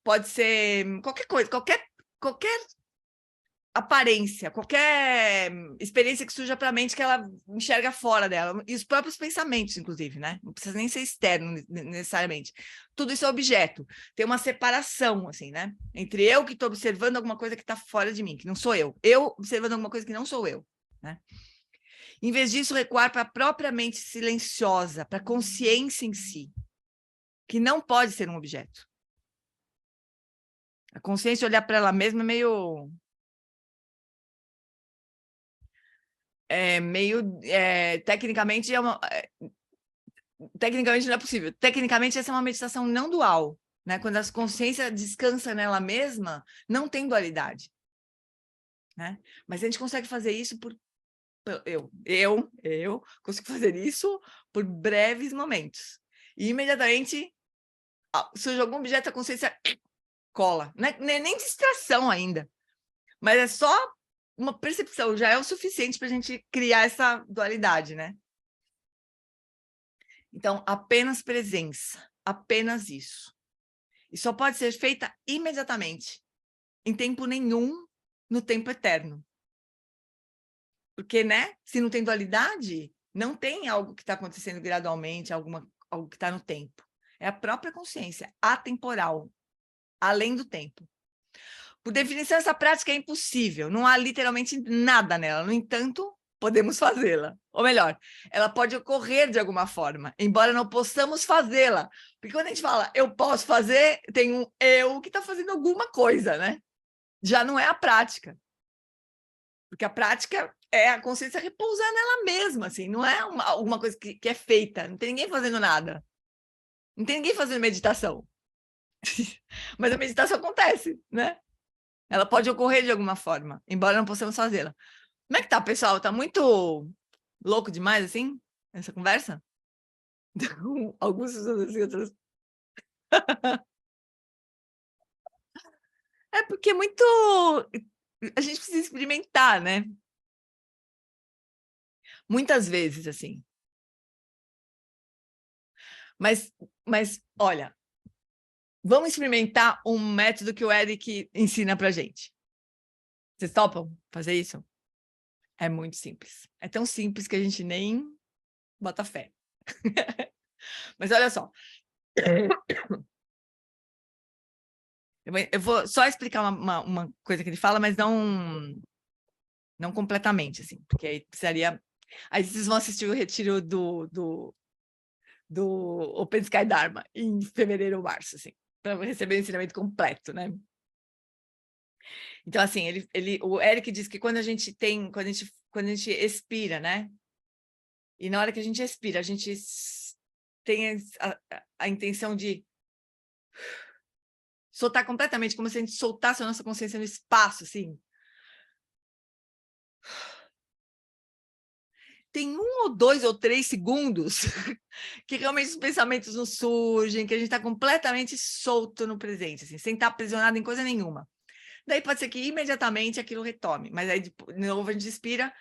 pode ser qualquer coisa, qualquer aparência, qualquer experiência que surja para a mente que ela enxerga fora dela, e os próprios pensamentos, inclusive, né? Não precisa nem ser externo necessariamente. Tudo isso é objeto. Tem uma separação, assim, né? Entre eu que estou observando alguma coisa que está fora de mim, que não sou eu. Eu observando alguma coisa que não sou eu, né? Em vez disso, recuar para a própria mente silenciosa, para a consciência em si, que não pode ser um objeto. A consciência olhar para ela mesma é meio... tecnicamente tecnicamente não é possível. Tecnicamente, essa é uma meditação não dual, né? Quando a consciência descansa nela mesma, não tem dualidade, né? Mas a gente consegue fazer isso eu consigo fazer isso por breves momentos. E imediatamente surge algum objeto, a consciência cola. Não é nem distração ainda, mas é só uma percepção, já é o suficiente para a gente criar essa dualidade, né? Então, apenas presença, apenas isso. E só pode ser feita imediatamente, em tempo nenhum, no tempo eterno. Porque, né? Se não tem dualidade, não tem algo que está acontecendo gradualmente, algo que está no tempo. É a própria consciência, atemporal, além do tempo. Por definição, essa prática é impossível, não há literalmente nada nela. No entanto, podemos fazê-la. Ou melhor, ela pode ocorrer de alguma forma, embora não possamos fazê-la. Porque quando a gente fala eu posso fazer, tem um eu que está fazendo alguma coisa, né? Já não é a prática. Porque a prática é a consciência repousar nela mesma, assim, não é alguma coisa que é feita, não tem ninguém fazendo nada. Não tem ninguém fazendo meditação. Mas a meditação acontece, né? Ela pode ocorrer de alguma forma, embora não possamos fazê-la. Como é que tá, pessoal? Tá muito louco demais, assim, essa conversa? Alguns assim, outros... É porque é muito... A gente precisa experimentar, né? Muitas vezes, assim. Mas olha, vamos experimentar um método que o Eric ensina pra gente. Vocês topam fazer isso? É muito simples. É tão simples que a gente nem bota fé. Mas olha só. Eu vou só explicar uma coisa que ele fala, mas não completamente, assim, porque aí precisaria... Aí vocês vão assistir o retiro do Open Sky Dharma em fevereiro ou março, assim, para receber o ensinamento completo, né? Então, assim, o Eric diz que quando a gente expira, né? E na hora que a gente expira, a gente tem a intenção de soltar completamente, como se a gente soltasse a nossa consciência no espaço, assim. Tem 1 ou 2 ou 3 segundos que realmente os pensamentos não surgem, que a gente está completamente solto no presente, assim, sem estar aprisionado em coisa nenhuma. Daí pode ser que imediatamente aquilo retome, mas aí de novo a gente expira.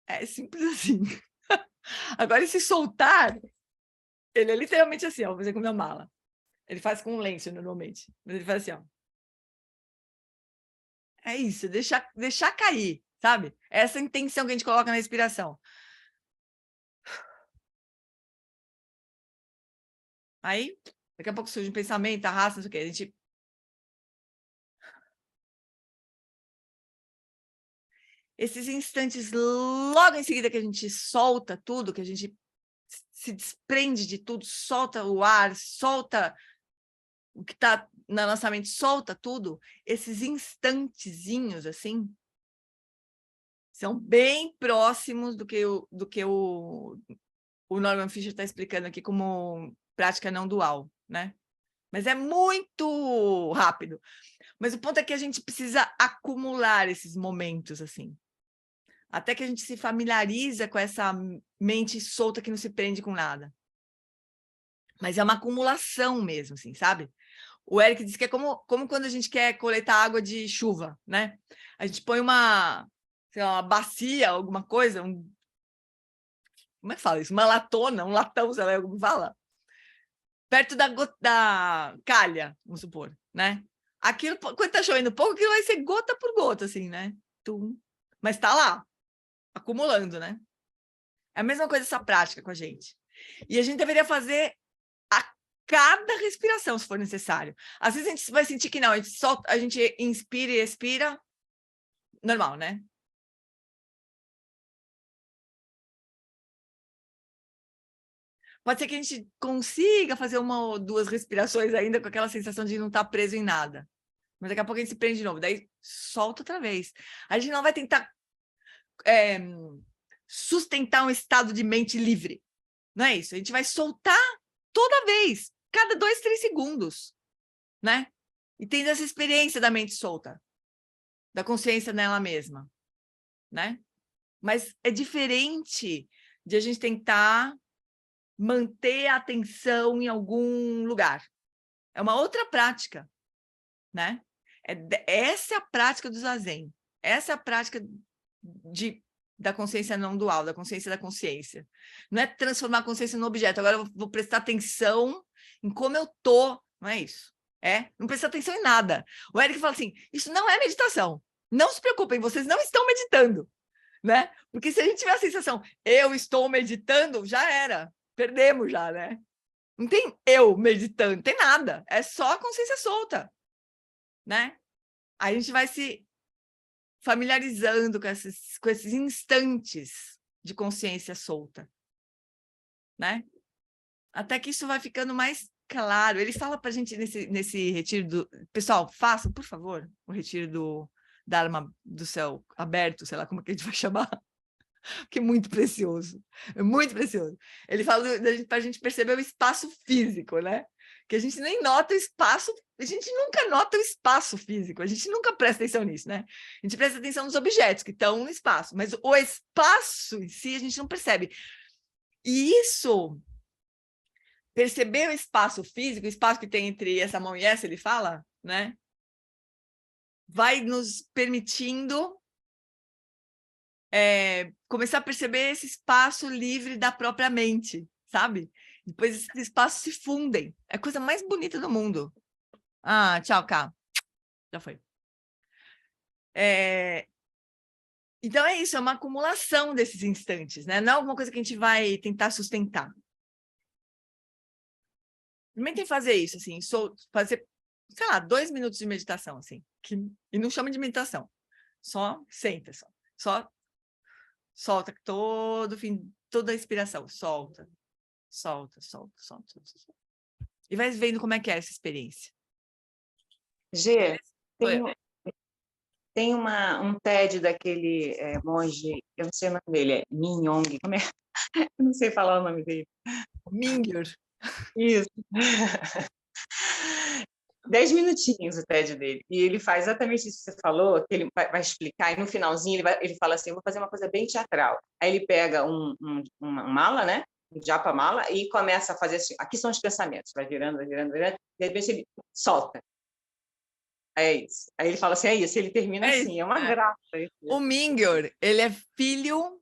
É simples assim. Agora, esse soltar, ele é literalmente assim, ó, vou fazer com minha mala. Ele faz com um lenço normalmente, mas ele faz assim, ó. É isso, deixar cair, sabe? Essa intenção que a gente coloca na respiração. Aí, daqui a pouco surge um pensamento, arrasta, não sei o quê. A gente... Esses instantes, logo em seguida que a gente solta tudo, que a gente se desprende de tudo, solta o ar, solta o que está na nossa mente, solta tudo, esses instantezinhos, assim, são bem próximos do que o Norman Fischer está explicando aqui como prática não dual, né? Mas é muito rápido. Mas o ponto é que a gente precisa acumular esses momentos, assim. Até que a gente se familiariza com essa mente solta que não se prende com nada. Mas é uma acumulação mesmo, assim, sabe? O Eric disse que é como quando a gente quer coletar água de chuva, né? A gente põe sei lá, uma bacia, alguma coisa, como é que fala isso? Uma latona, um latão, sei lá, como fala? Perto da calha, vamos supor, né? Aquilo, quando tá chovendo pouco, aquilo vai ser gota por gota, assim, né? Tum. Mas tá lá, acumulando, né? É a mesma coisa essa prática com a gente. E a gente deveria fazer a cada respiração, se for necessário. Às vezes a gente vai sentir que não, a gente inspira e expira, normal, né? Pode ser que a gente consiga fazer 1 ou 2 respirações ainda com aquela sensação de não estar preso em nada. Mas daqui a pouco a gente se prende de novo, daí solta outra vez. A gente não vai tentar sustentar um estado de mente livre. Não é isso. A gente vai soltar toda vez, cada 2, 3 segundos, né? E tendo essa experiência da mente solta, da consciência nela mesma, né? Mas é diferente de a gente tentar manter a atenção em algum lugar. É uma outra prática, né? Essa é a prática do zazen. Essa é a prática da consciência não dual, da consciência da consciência. Não é transformar a consciência no objeto. Agora eu vou prestar atenção em como eu tô. Não é isso. Não prestar atenção em nada. O Éric fala assim, isso não é meditação. Não se preocupem, vocês não estão meditando. Né? Porque se a gente tiver a sensação, eu estou meditando, já era. Perdemos já, né? Não tem eu meditando, não tem nada. É só a consciência solta, né? Aí a gente vai se familiarizando com esses instantes de consciência solta, né? Até que isso vai ficando mais claro. Ele fala para a gente nesse retiro do... Pessoal, façam, por favor, o retiro do Dharma do céu aberto, sei lá como que a gente vai chamar. Que é muito precioso, é muito precioso. Ele fala para a gente perceber o espaço físico, né? Que a gente nem nota o espaço, a gente nunca nota o espaço físico, a gente nunca presta atenção nisso, né? A gente presta atenção nos objetos que estão no espaço, mas o espaço em si a gente não percebe. E isso, perceber o espaço físico, o espaço que tem entre essa mão e essa, ele fala, né? Vai nos permitindo começar a perceber esse espaço livre da própria mente, sabe? Depois esses espaços se fundem. É a coisa mais bonita do mundo. Ah, tchau, Cá. Já foi. Então é isso, é uma acumulação desses instantes, né? Não é alguma coisa que a gente vai tentar sustentar. Experimentem fazer isso, assim, fazer, sei lá, 2 minutos de meditação, assim. E não chama de meditação. Só senta, só solta toda a inspiração, solta. E vai vendo como é que é essa experiência. Gê, tem um TED daquele monge, eu não sei o nome dele, é Min Yong, como é? Eu não sei falar o nome dele. Mingyur. Isso. 10 minutinhos o TED dele, e ele faz exatamente isso que você falou, que ele vai explicar, e no finalzinho ele fala assim, eu vou fazer uma coisa bem teatral. Aí ele pega uma mala, né? Um japa mala, e começa a fazer assim, aqui são os pensamentos, vai virando, de repente ele solta. É isso. Aí ele fala assim, é isso, ele termina assim, é uma graça. O Mingyur, ele é filho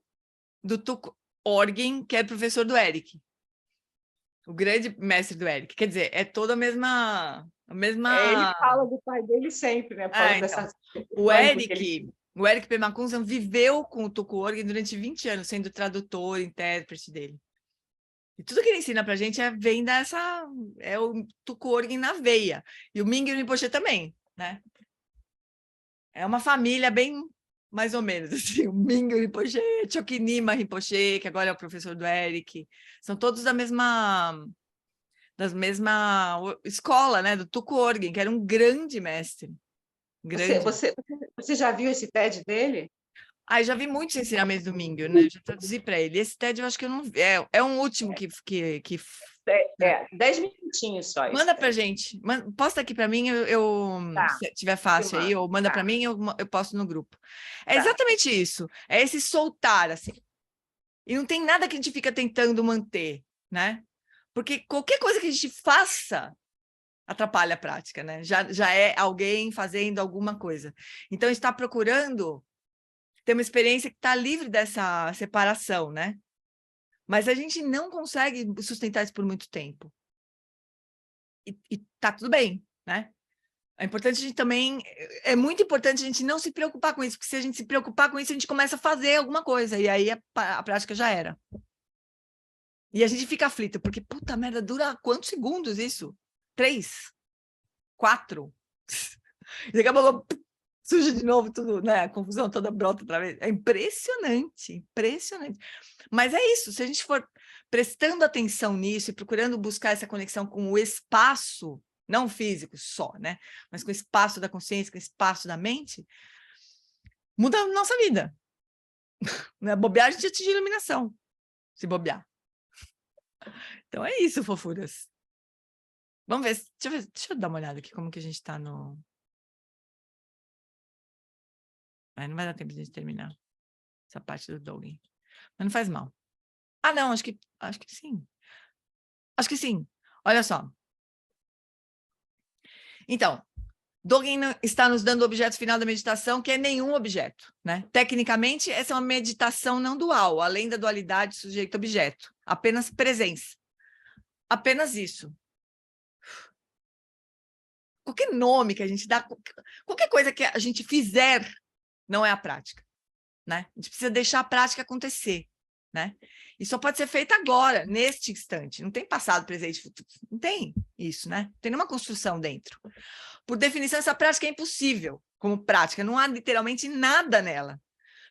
do Tuku Orgen, que é professor do Eric. O grande mestre do Eric. Quer dizer, é toda a mesma... ele fala do pai dele sempre, né? O Eric Pemakunzan viveu com o Tuku Orgen durante 20 anos, sendo tradutor, intérprete dele. E tudo que ele ensina pra gente vem é o Tuku Orgen na veia. E o Mingyur Rinpoche também, né? É uma família bem mais ou menos, assim, o Mingyur Rinpoche, Choknima Rinpoche, que agora é o professor do Eric, são todos da mesma escola, né, do Tuku Orgen, que era um grande mestre. Grande. Você já viu esse TED dele? Já vi muitos ensinamentos do Mingyur, né? Já traduzi para ele. Esse TED eu acho que eu não vi. É um último que 10 minutinhos só. Manda pra gente. Posta aqui para mim, se tiver fácil aí, ou manda para mim, eu posto no grupo. É exatamente isso. É esse soltar, assim. E não tem nada que a gente fica tentando manter, né? Porque qualquer coisa que a gente faça atrapalha a prática, né? Já é alguém fazendo alguma coisa. Então, a gente está procurando ter uma experiência que está livre dessa separação, né? Mas a gente não consegue sustentar isso por muito tempo. E tá tudo bem, né? É muito importante a gente não se preocupar com isso, porque se a gente se preocupar com isso, a gente começa a fazer alguma coisa, e aí a prática já era. E a gente fica aflito, porque, puta merda, dura quantos segundos isso? 3? 4? E daqui a pouco surge de novo tudo, né? A confusão toda brota outra vez. É impressionante, impressionante. Mas é isso, se a gente for prestando atenção nisso e procurando buscar essa conexão com o espaço, não físico só, né? Mas com o espaço da consciência, com o espaço da mente, muda a nossa vida. Né? Bobear, a gente atinge iluminação, se bobear. Então é isso, fofuras. Vamos ver, deixa eu dar uma olhada aqui como que a gente está no... Não vai dar tempo de a gente terminar essa parte do Dogen. Mas não faz mal. Ah, não, acho que sim. Acho que sim. Olha só. Então, Dogen está nos dando o objeto final da meditação, que é nenhum objeto, né? Tecnicamente, essa é uma meditação não dual, além da dualidade sujeito-objeto. Apenas presença. Apenas isso. Qualquer nome que a gente dá, qualquer coisa que a gente fizer, não é a prática, né? A gente precisa deixar a prática acontecer, né? E só pode ser feita agora, neste instante. Não tem passado, presente, futuro. Não tem isso, né? Não tem nenhuma construção dentro. Por definição, essa prática é impossível como prática. Não há literalmente nada nela.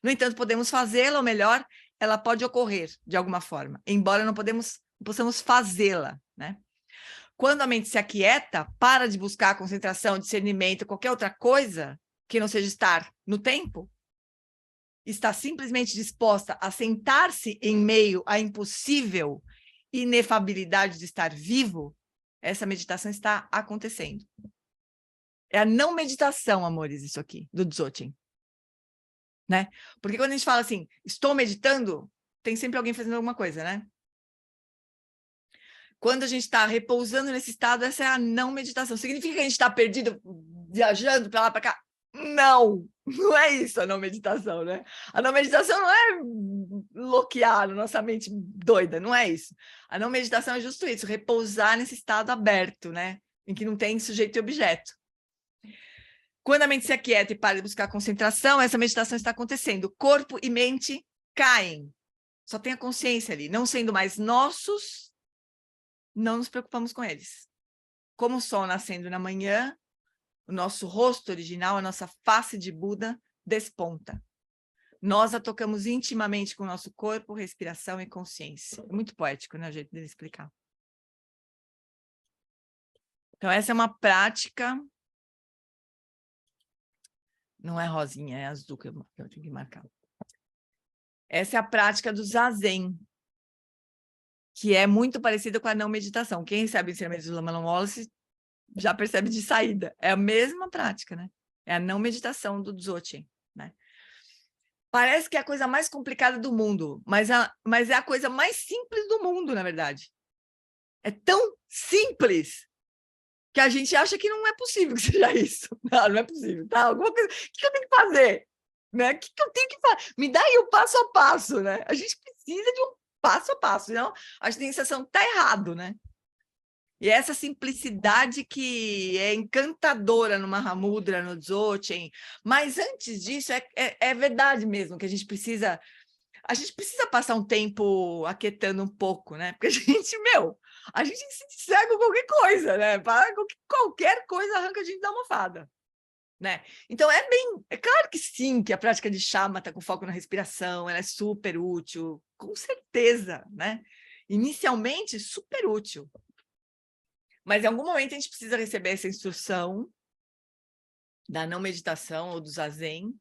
No entanto, podemos fazê-la, ou melhor, ela pode ocorrer de alguma forma, embora não possamos fazê-la, né? Quando a mente se aquieta, para de buscar concentração, discernimento, qualquer outra coisa que não seja estar no tempo, está simplesmente disposta a sentar-se em meio à impossível inefabilidade de estar vivo, essa meditação está acontecendo. É a não meditação, amores, isso aqui, do Dzogchen. Né? Porque quando a gente fala assim, estou meditando, tem sempre alguém fazendo alguma coisa, né? Quando a gente está repousando nesse estado, essa é a não meditação. Significa que a gente está perdido, viajando para lá, para cá? Não, não é isso a não meditação, né? A não meditação não é bloquear a nossa mente doida, não é isso. A não meditação é justo isso, repousar nesse estado aberto, né? Em que não tem sujeito e objeto. Quando a mente se aquieta e para de buscar concentração, essa meditação está acontecendo. Corpo e mente caem. Só tem a consciência ali. Não sendo mais nossos, não nos preocupamos com eles. Como o sol nascendo na manhã, o nosso rosto original, a nossa face de Buda, desponta. Nós a tocamos intimamente com o nosso corpo, respiração e consciência. É muito poético, né, o jeito dele explicar. Então, essa é uma prática... Não é rosinha, é azul que eu tenho que marcar. Essa é a prática do Zazen, que é muito parecida com a não meditação. Quem recebe o ensinamento do Lama Long Wallace já percebe de saída. É a mesma prática, né? É a não meditação do Dzogchen, né? Parece que é a coisa mais complicada do mundo, mas é a coisa mais simples do mundo, na verdade. É tão simples que a gente acha que não é possível que seja isso. Não é possível, tá? Alguma coisa... O que eu tenho que fazer? Né? O que eu tenho que fazer? Me dá aí o passo a passo, né? A gente precisa de um passo a passo, senão a sensação está errado, né? E essa simplicidade que é encantadora no Mahamudra, no Dzogchen, mas antes disso é verdade mesmo que a gente precisa passar um tempo aquietando um pouco, né? Porque a gente se distraia com qualquer coisa, né? Qualquer coisa arranca a gente da almofada, né? Então é claro que sim, que a prática de shamatha com foco na respiração, ela é super útil, com certeza, né? Inicialmente super útil. Mas em algum momento a gente precisa receber essa instrução da não meditação ou do zazen.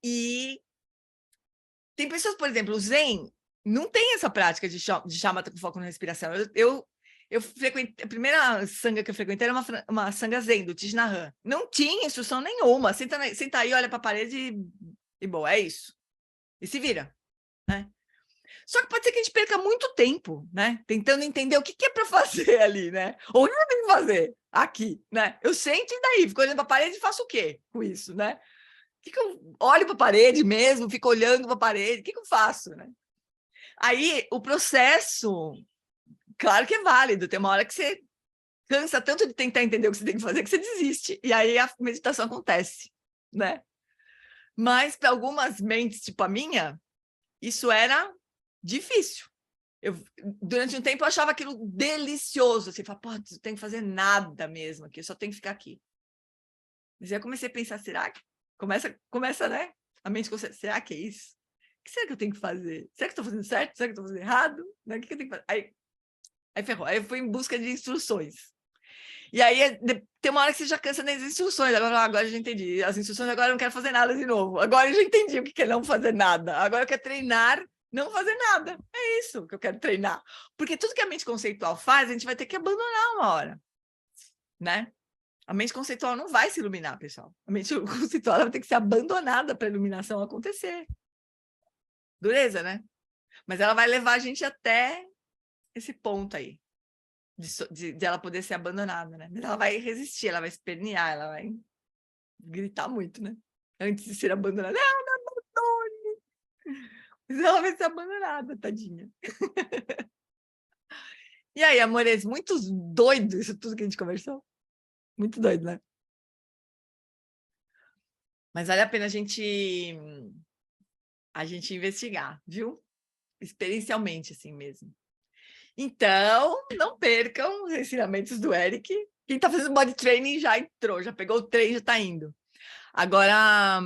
E tem pessoas, por exemplo, o Zen não tem essa prática de shamatha com foco na respiração. Eu frequentei, a primeira sanga que eu frequentei era uma sanga Zen, do Thich Nhat Hanh. Não tinha instrução nenhuma. Senta aí, olha para a parede e boa, é isso. E se vira, né? Só que pode ser que a gente perca muito tempo, né? Tentando entender o que é para fazer ali, né? Ou o que eu tenho que fazer aqui, né? Eu sento e daí, fico olhando para a parede e faço o quê com isso, né? Que eu olho para a parede mesmo, fico olhando para a parede, o que eu faço, né? Aí, o processo, claro que é válido, tem uma hora que você cansa tanto de tentar entender o que você tem que fazer que você desiste, e aí a meditação acontece, né? Mas para algumas mentes, tipo a minha, isso era difícil. Durante um tempo eu achava aquilo delicioso, assim, pô, não tenho que fazer nada mesmo aqui, eu só tenho que ficar aqui. Mas aí eu comecei a pensar, será que... Começa, né? A mente começa, será que é isso? O que será que eu tenho que fazer? Será que estou fazendo certo? Será que estou fazendo errado? Né? O que eu tenho que fazer? Aí ferrou. Aí eu fui em busca de instruções. E aí tem uma hora que você já cansa das instruções. Agora eu já entendi. As instruções agora eu não quero fazer nada de novo. Agora eu já entendi o que é não fazer nada. Agora eu quero treinar, não fazer nada. É isso que eu quero treinar. Porque tudo que a mente conceitual faz, a gente vai ter que abandonar uma hora. Né? A mente conceitual não vai se iluminar, pessoal. A mente conceitual vai ter que ser abandonada para a iluminação acontecer. Dureza, né? Mas ela vai levar a gente até esse ponto aí. De ela poder ser abandonada, né? Mas ela vai resistir, ela vai espernear, ela vai gritar muito, né? Antes de ser abandonada. Não, não abandone! Mas ela vai ser abandonada, tadinha. E aí, amores, muito doido isso tudo que a gente conversou. Muito doido, né? Mas vale a pena a gente investigar, viu? Experiencialmente, assim mesmo. Então, não percam os ensinamentos do Eric. Quem está fazendo body training já entrou, já pegou o trem, já está indo. Agora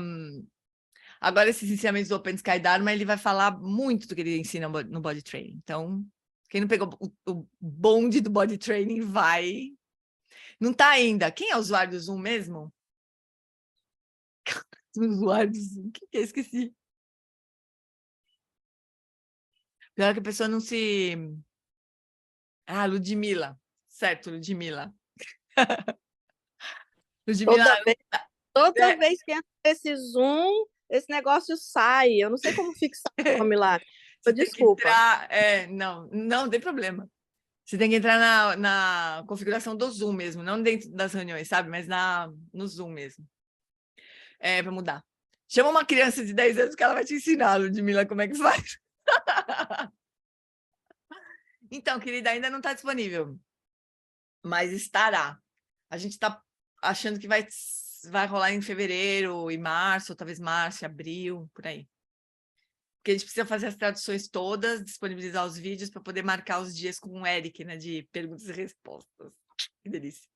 esses ensinamentos do Open Sky Dharma, ele vai falar muito do que ele ensina no body training. Então, quem não pegou o bonde do body training vai... Não está ainda. Quem é o usuário do Zoom mesmo? O usuário do Zoom. Quem que é? Esqueci. Pior que a pessoa não se... Ah, Ludmilla. Certo, Ludmilla. Ludmilla... Toda vez que entra esse Zoom, esse negócio sai. Eu não sei como fixar o nome lá. Você Desculpa. tem que entrar... não tem problema. Você tem que entrar na configuração do Zoom mesmo, não dentro das reuniões, sabe? Mas no Zoom mesmo. Para mudar. Chama uma criança de 10 anos que ela vai te ensinar, Ludmilla, como é que faz. Então, querida, ainda não está disponível, mas estará. A gente está achando que vai rolar em fevereiro e março, ou talvez março, abril, por aí. Porque a gente precisa fazer as traduções todas, disponibilizar os vídeos para poder marcar os dias com o Eric, né, de perguntas e respostas. Que delícia.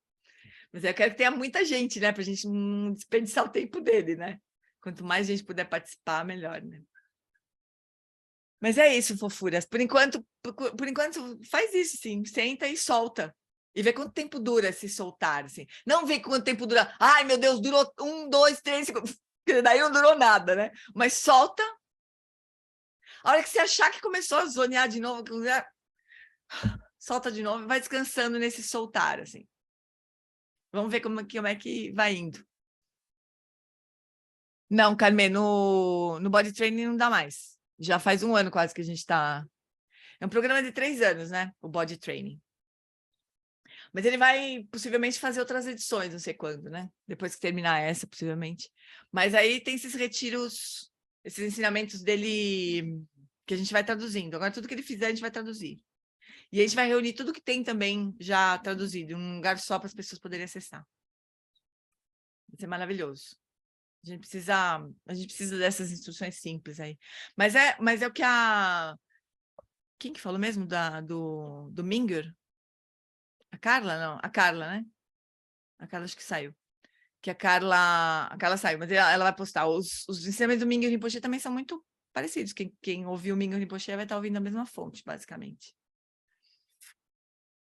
Mas eu quero que tenha muita gente, né, para a gente não desperdiçar o tempo dele, né? Quanto mais gente puder participar, melhor, né? Mas é isso, fofuras. Por enquanto, faz isso, sim. Senta e solta. E vê quanto tempo dura se soltar, assim. Não vê quanto tempo dura. Ai, meu Deus, durou 1, 2, 3, 5... Daí não durou nada, né? Mas solta. A hora que você achar que começou a zonear de novo, solta de novo e vai descansando nesse soltar, assim. Vamos ver como é que vai indo. Não, Carmen, no body training não dá mais. Já faz 1 ano quase que a gente está... É um programa de 3 anos, né? O body training. Mas ele vai possivelmente fazer outras edições, não sei quando, né? Depois que terminar essa, possivelmente. Mas aí tem esses retiros, esses ensinamentos dele que a gente vai traduzindo. Agora, tudo que ele fizer, a gente vai traduzir. E a gente vai reunir tudo que tem também já traduzido, em um lugar só para as pessoas poderem acessar. Vai ser maravilhoso. A gente precisa dessas instruções simples aí. Mas é o que a... Quem que falou mesmo do Minger? A Carla? Não, a Carla, né? A Carla acho que saiu. Que a Carla saiu, mas ela vai postar. Os ensinamentos do Mingyur Rinpoche também são muito parecidos. Quem ouviu o Mingyur Rinpoche vai estar ouvindo a mesma fonte, basicamente.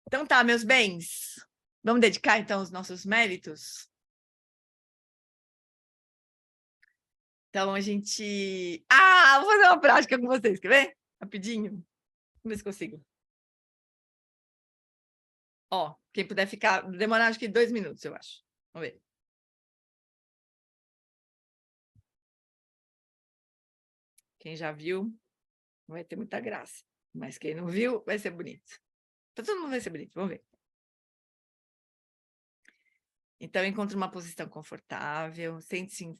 Então tá, meus bens. Vamos dedicar, então, os nossos méritos? Então, a gente... vou fazer uma prática com vocês, quer ver? Rapidinho. Vamos ver se consigo. Ó, quem puder ficar... Demorar, acho que 2 minutos, eu acho. Vamos ver. Quem já viu, vai ter muita graça. Mas quem não viu, vai ser bonito. Então, todo mundo vai ser bonito. Vamos ver. Então, encontre uma posição confortável. Sente-se...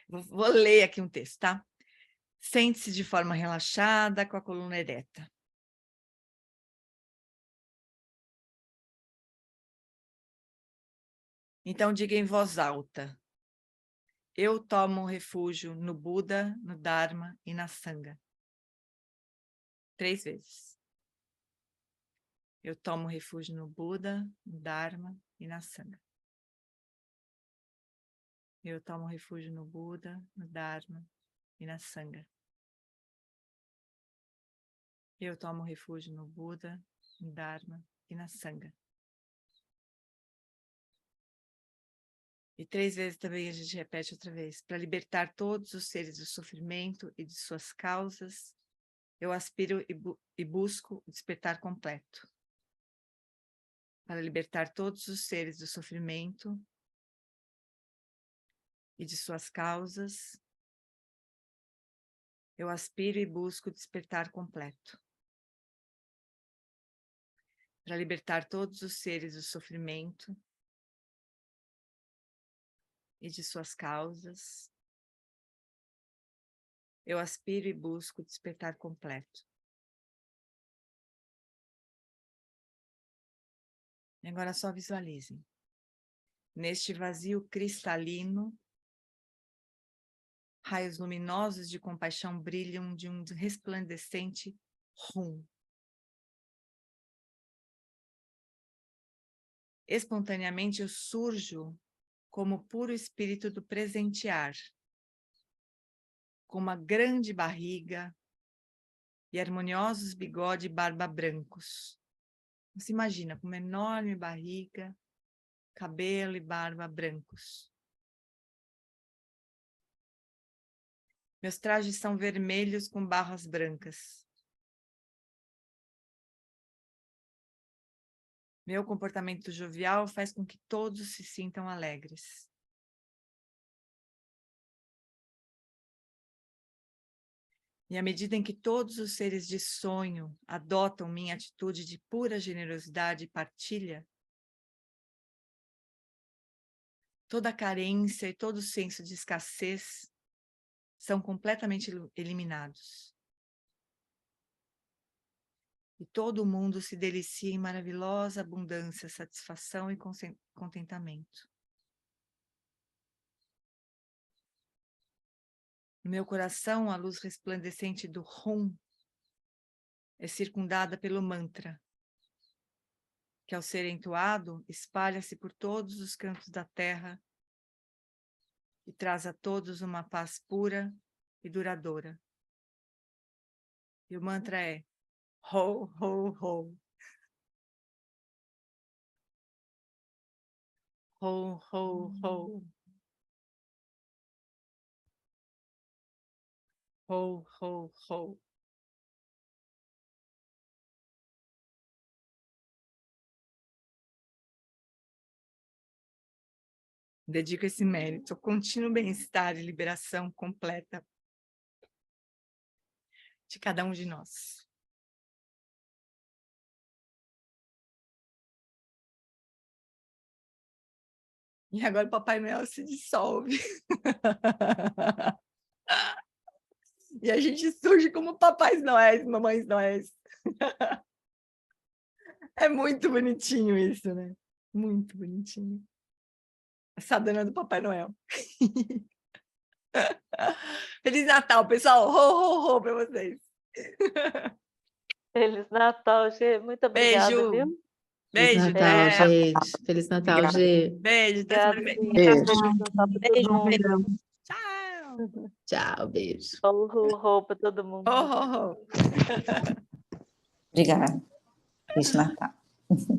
Vou ler aqui um texto, tá? Sente-se de forma relaxada, com a coluna ereta. Então, diga em voz alta. Eu tomo refúgio no Buda, no Dharma e na Sangha. 3 vezes. Eu tomo refúgio no Buda, no Dharma e na Sangha. Eu tomo refúgio no Buda, no Dharma e na Sangha. Eu tomo refúgio no Buda, no Dharma e na Sangha. E 3 vezes também a gente repete outra vez. Para libertar todos os seres do sofrimento e de suas causas, eu aspiro e busco o despertar completo. Para libertar todos os seres do sofrimento e de suas causas, eu aspiro e busco o despertar completo. Para libertar todos os seres do sofrimento e de suas causas, eu aspiro e busco o despertar completo. E agora só visualizem. Neste vazio cristalino, raios luminosos de compaixão brilham de um resplandecente rum. Espontaneamente eu surjo como puro espírito do presentear, com uma grande barriga e harmoniosos bigode e barba brancos. Você imagina, com uma enorme barriga, cabelo e barba brancos. Meus trajes são vermelhos com barras brancas. Meu comportamento jovial faz com que todos se sintam alegres. E à medida em que todos os seres de sonho adotam minha atitude de pura generosidade e partilha, toda a carência e todo o senso de escassez são completamente eliminados. E todo mundo se delicia em maravilhosa abundância, satisfação e contentamento. No meu coração, a luz resplandecente do Hum é circundada pelo mantra, que ao ser entoado, espalha-se por todos os cantos da terra e traz a todos uma paz pura e duradoura. E o mantra é Ho, ho, ho. Ho, ho, ho. Ho, ho, ho. Dedico esse mérito ao contínuo bem-estar e liberação completa de cada um de nós. E agora o Papai Noel se dissolve. E a gente surge como papais noéis, mamães noéis. É muito bonitinho isso, né? Muito bonitinho. Essa dona do Papai Noel. Feliz Natal, pessoal. Ho, ho, ho para vocês. Feliz Natal, Gê. Muito obrigada, Beijo. viu? Beijo. Natal, Beijo. gente. Feliz Natal, Obrigada. Gê. Beijo. Até semana que vem. Beijo. Beijo. Tchau. Tchau, beijo. Ho, ho, ho para todo mundo. Ho, ho, ho. Obrigada. Feliz Natal.